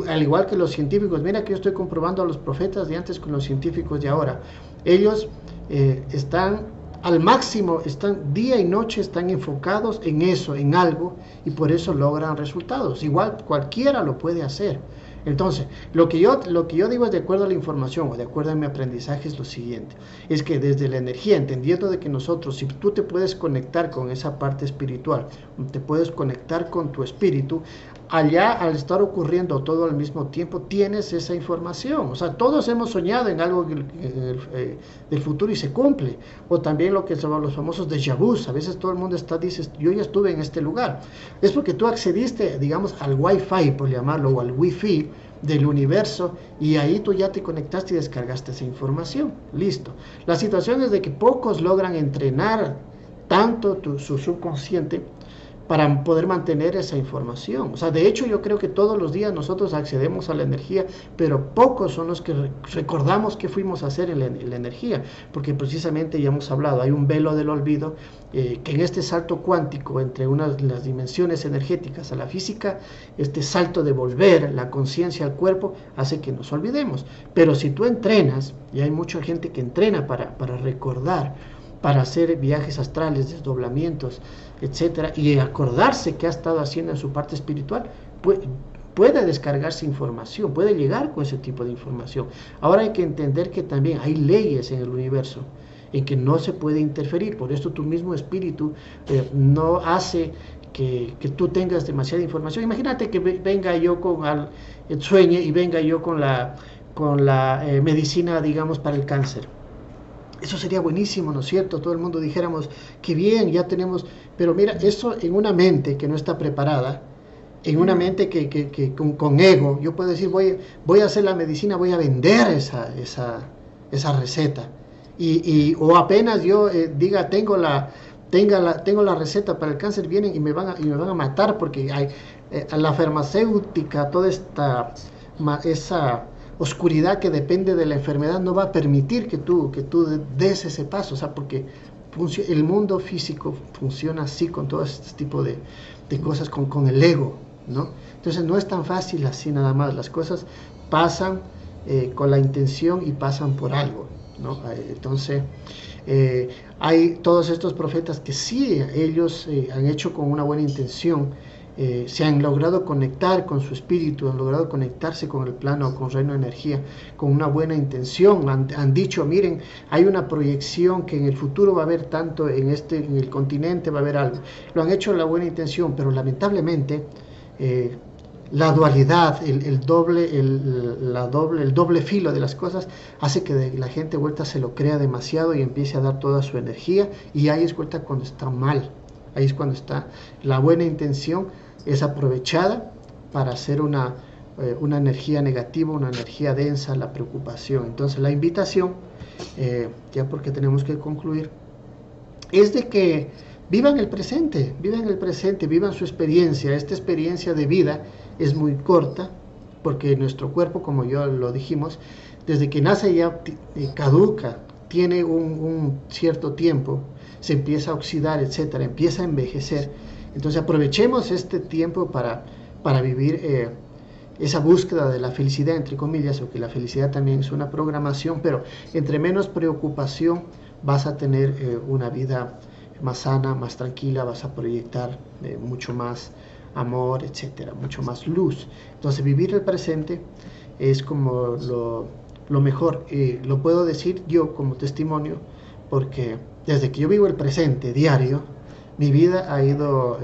al igual que los científicos. Mira que yo estoy comprobando a los profetas de antes con los científicos de ahora. Ellos están al máximo, están día y noche, están enfocados en eso, en algo, y por eso logran resultados. Igual cualquiera lo puede hacer. Entonces, lo que yo digo es de acuerdo a la información o de acuerdo a mi aprendizaje es lo siguiente, es que desde la energía, entendiendo de que nosotros, si tú te puedes conectar con esa parte espiritual, te puedes conectar con tu espíritu, allá al estar ocurriendo todo al mismo tiempo, tienes esa información. O sea, todos hemos soñado en algo del futuro y se cumple. O también lo que son los famosos déjà vus. A veces todo el mundo dice, yo ya estuve en este lugar. Es porque tú accediste, digamos, al Wi-Fi, por llamarlo, o al Wi-Fi del universo y ahí tú ya te conectaste y descargaste esa información. Listo. La situación es de que pocos logran entrenar tanto su subconsciente para poder mantener esa información. O sea, de hecho yo creo que todos los días nosotros accedemos a la energía, pero pocos son los que recordamos qué fuimos a hacer en la energía, porque precisamente ya hemos hablado, hay un velo del olvido, que en este salto cuántico entre las dimensiones energéticas a la física, este salto de volver la conciencia al cuerpo hace que nos olvidemos. Pero si tú entrenas, y hay mucha gente que entrena para recordar, para hacer viajes astrales, desdoblamientos, etcétera, y acordarse qué ha estado haciendo en su parte espiritual, puede descargarse información, puede llegar con ese tipo de información. Ahora hay que entender que también hay leyes en el universo en que no se puede interferir, por esto tu mismo espíritu no hace que tú tengas demasiada información. Imagínate que venga yo sueñe y venga yo con la medicina, digamos, para el cáncer. Eso sería buenísimo, ¿no es cierto? Todo el mundo dijéramos, qué bien, ya tenemos... Pero mira, eso en una mente que no está preparada, en una mente que con ego, yo puedo decir, voy a hacer la medicina, voy a vender esa receta. O apenas yo diga, tengo la receta para el cáncer, vienen y me van a matar porque hay la farmacéutica, toda esa oscuridad que depende de la enfermedad no va a permitir que tú des ese paso, o sea, porque el mundo físico funciona así con todo este tipo de cosas, con el ego, ¿no? Entonces no es tan fácil así nada más, las cosas pasan con la intención y pasan por algo, ¿no? Entonces hay todos estos profetas que sí, ellos han hecho con una buena intención, se han logrado conectar con su espíritu, han logrado conectarse con el plano, con el reino de energía, con una buena intención. Han dicho, miren, hay una proyección que en el futuro va a haber tanto en el continente, va a haber algo. Lo han hecho en la buena intención, pero lamentablemente la dualidad, el doble filo de las cosas hace que la gente vuelta se lo crea demasiado y empiece a dar toda su energía, y ahí es vuelta cuando está mal. Ahí es cuando está la buena intención, es aprovechada para hacer una energía negativa, una energía densa, la preocupación. Entonces la invitación, ya porque tenemos que concluir, es de que vivan el presente, vivan su experiencia. Esta experiencia de vida es muy corta, porque nuestro cuerpo, como ya lo dijimos, desde que nace ya caduca, tiene un cierto tiempo, se empieza a oxidar, etcétera, empieza a envejecer. Entonces aprovechemos este tiempo para vivir esa búsqueda de la felicidad, entre comillas, o que la felicidad también es una programación, pero entre menos preocupación vas a tener una vida más sana, más tranquila, vas a proyectar mucho más amor, etcétera, mucho más luz. Entonces vivir el presente es como lo mejor. Lo puedo decir yo como testimonio, porque desde que yo vivo el presente diario, mi vida ha ido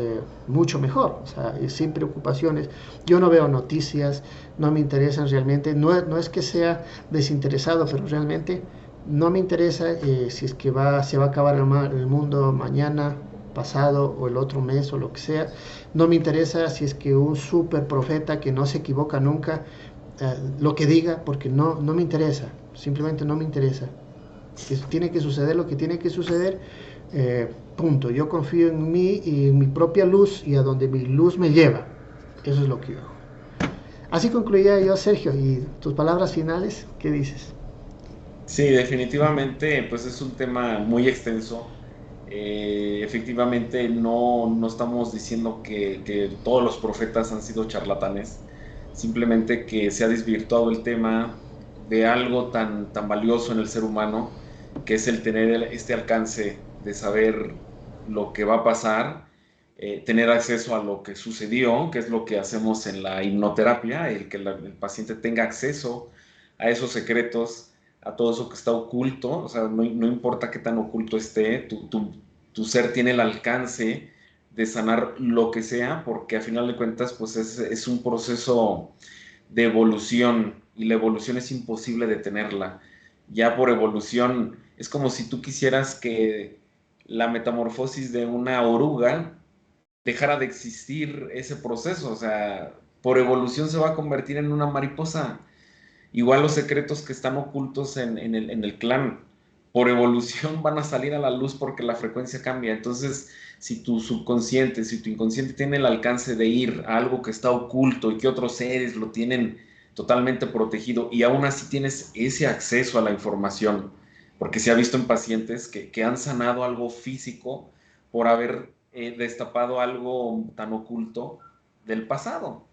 mucho mejor, o sea, sin preocupaciones. Yo no veo noticias, no me interesan realmente, no es que sea desinteresado, pero realmente no me interesa si es que se va a acabar el mundo mañana, pasado o el otro mes o lo que sea. No me interesa si es que un super profeta que no se equivoca nunca, lo que diga, porque no me interesa, simplemente no me interesa. Que tiene que suceder lo que tiene que suceder, punto. Yo confío en mí y en mi propia luz y a donde mi luz me lleva. Eso es lo que yo hago. Así concluía yo, Sergio. ¿Y tus palabras finales? ¿Qué dices? Sí, definitivamente, pues es un tema muy extenso. Efectivamente, no estamos diciendo que todos los profetas han sido charlatanes, simplemente que se ha desvirtuado el tema de algo tan valioso en el ser humano, que es el tener este alcance de saber lo que va a pasar, tener acceso a lo que sucedió, que es lo que hacemos en la hipnoterapia, el que el paciente tenga acceso a esos secretos, a todo eso que está oculto. O sea, no importa qué tan oculto esté, tu ser tiene el alcance de sanar lo que sea, porque a final de cuentas, pues es un proceso de evolución, y la evolución es imposible detenerla. Ya por evolución, es como si tú quisieras que la metamorfosis de una oruga dejara de existir ese proceso. O sea, por evolución se va a convertir en una mariposa. Igual los secretos que están ocultos en el clan, por evolución van a salir a la luz porque la frecuencia cambia. Entonces, si tu subconsciente, si tu inconsciente tiene el alcance de ir a algo que está oculto y que otros seres lo tienen totalmente protegido, y aún así tienes ese acceso a la información, porque se ha visto en pacientes que han sanado algo físico por haber destapado algo tan oculto del pasado.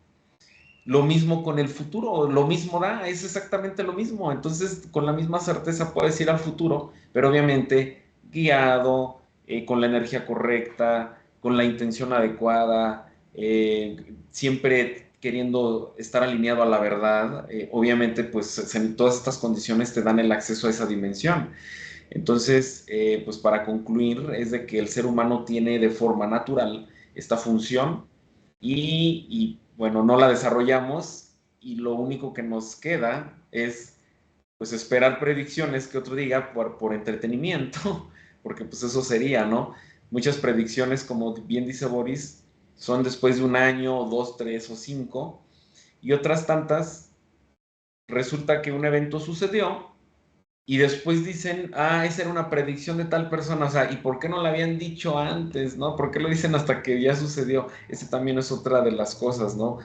Lo mismo con el futuro, lo mismo da, es exactamente lo mismo. Entonces, con la misma certeza puedes ir al futuro, pero obviamente guiado, con la energía correcta, con la intención adecuada, siempre queriendo estar alineado a la verdad. Obviamente, pues en todas estas condiciones te dan el acceso a esa dimensión. Entonces, pues para concluir, es de que el ser humano tiene de forma natural esta función, y bueno, no la desarrollamos, y lo único que nos queda es pues esperar predicciones que otro diga por entretenimiento, porque pues eso sería, ¿no? Muchas predicciones, como bien dice Boris, son después de un año, o 2, 3 o 5, y otras tantas resulta que un evento sucedió y después dicen, esa era una predicción de tal persona, o sea, ¿y por qué no la habían dicho antes, no? ¿Por qué lo dicen hasta que ya sucedió? Ese también es otra de las cosas, ¿no?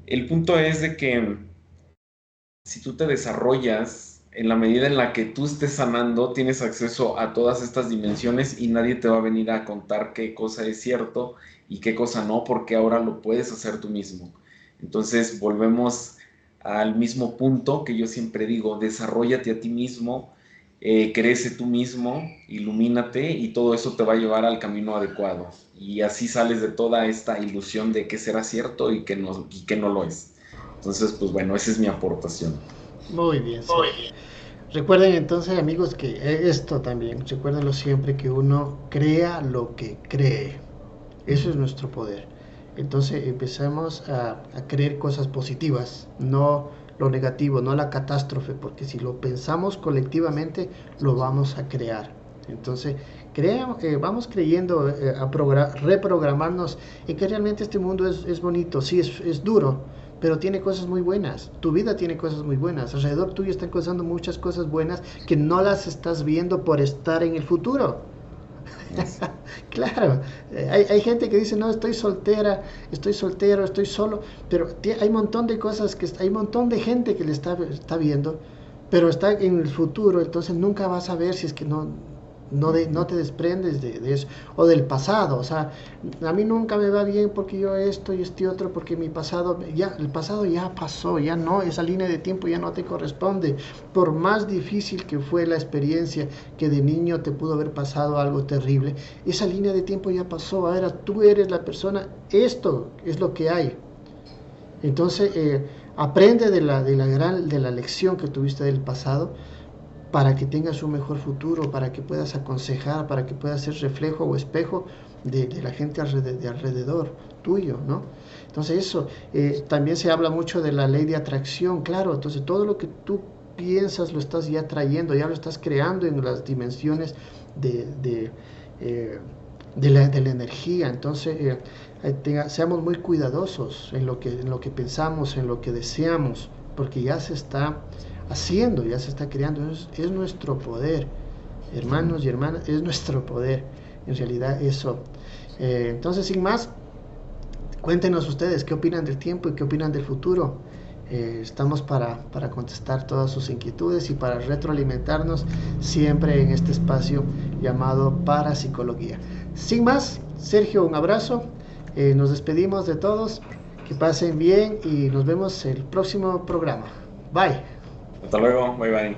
El punto es de que si tú te desarrollas en la medida en la que tú estés sanando, tienes acceso a todas estas dimensiones y nadie te va a venir a contar qué cosa es cierto y qué cosa no, porque ahora lo puedes hacer tú mismo. Entonces volvemos al mismo punto que yo siempre digo: desarróllate a ti mismo, crece tú mismo, ilumínate, y todo eso te va a llevar al camino adecuado. Y así sales de toda esta ilusión de que será cierto y que no lo es. Entonces, pues bueno, esa es mi aportación. Muy bien, Sergio. Recuerden entonces, amigos, que esto también, recuérdenlo siempre, que uno crea lo que cree. Eso es nuestro poder. Entonces empezamos a creer cosas positivas, no lo negativo, no la catástrofe, porque si lo pensamos colectivamente, lo vamos a crear. Entonces, vamos creyendo, reprogramarnos en que realmente este mundo es bonito. Sí, es duro, pero tiene cosas muy buenas. Tu vida tiene cosas muy buenas. Alrededor tuyo están pasando muchas cosas buenas que no las estás viendo por estar en el futuro. Claro, hay gente que dice: no, estoy soltera, estoy soltero, estoy solo, pero hay un montón de cosas, hay un montón de gente que le está viendo, pero está en el futuro. Entonces nunca vas a ver si es que no te desprendes de eso, o del pasado. O sea, a mí nunca me va bien porque yo esto y este otro, porque el pasado ya pasó, ya no, esa línea de tiempo ya no te corresponde. Por más difícil que fue la experiencia, que de niño te pudo haber pasado algo terrible, esa línea de tiempo ya pasó. Ahora tú eres la persona, esto es lo que hay. Entonces, aprende de la lección que tuviste del pasado, para que tengas un mejor futuro, para que puedas aconsejar, para que puedas ser reflejo o espejo de la gente de alrededor tuyo, ¿no? Entonces eso, también se habla mucho de la ley de atracción, claro. Entonces todo lo que tú piensas lo estás ya trayendo, ya lo estás creando en las dimensiones de, de, eh, de la energía. Entonces, seamos muy cuidadosos en lo que pensamos, en lo que deseamos, porque ya se está haciendo, ya se está creando. Es nuestro poder, hermanos y hermanas, es nuestro poder, en realidad eso. Entonces, sin más, cuéntenos ustedes qué opinan del tiempo y qué opinan del futuro. Estamos para contestar todas sus inquietudes y para retroalimentarnos siempre en este espacio llamado Parapsicología. Sin más, Sergio, un abrazo. Nos despedimos de todos. Que pasen bien y nos vemos el próximo programa. Bye. Hasta luego, bye bye.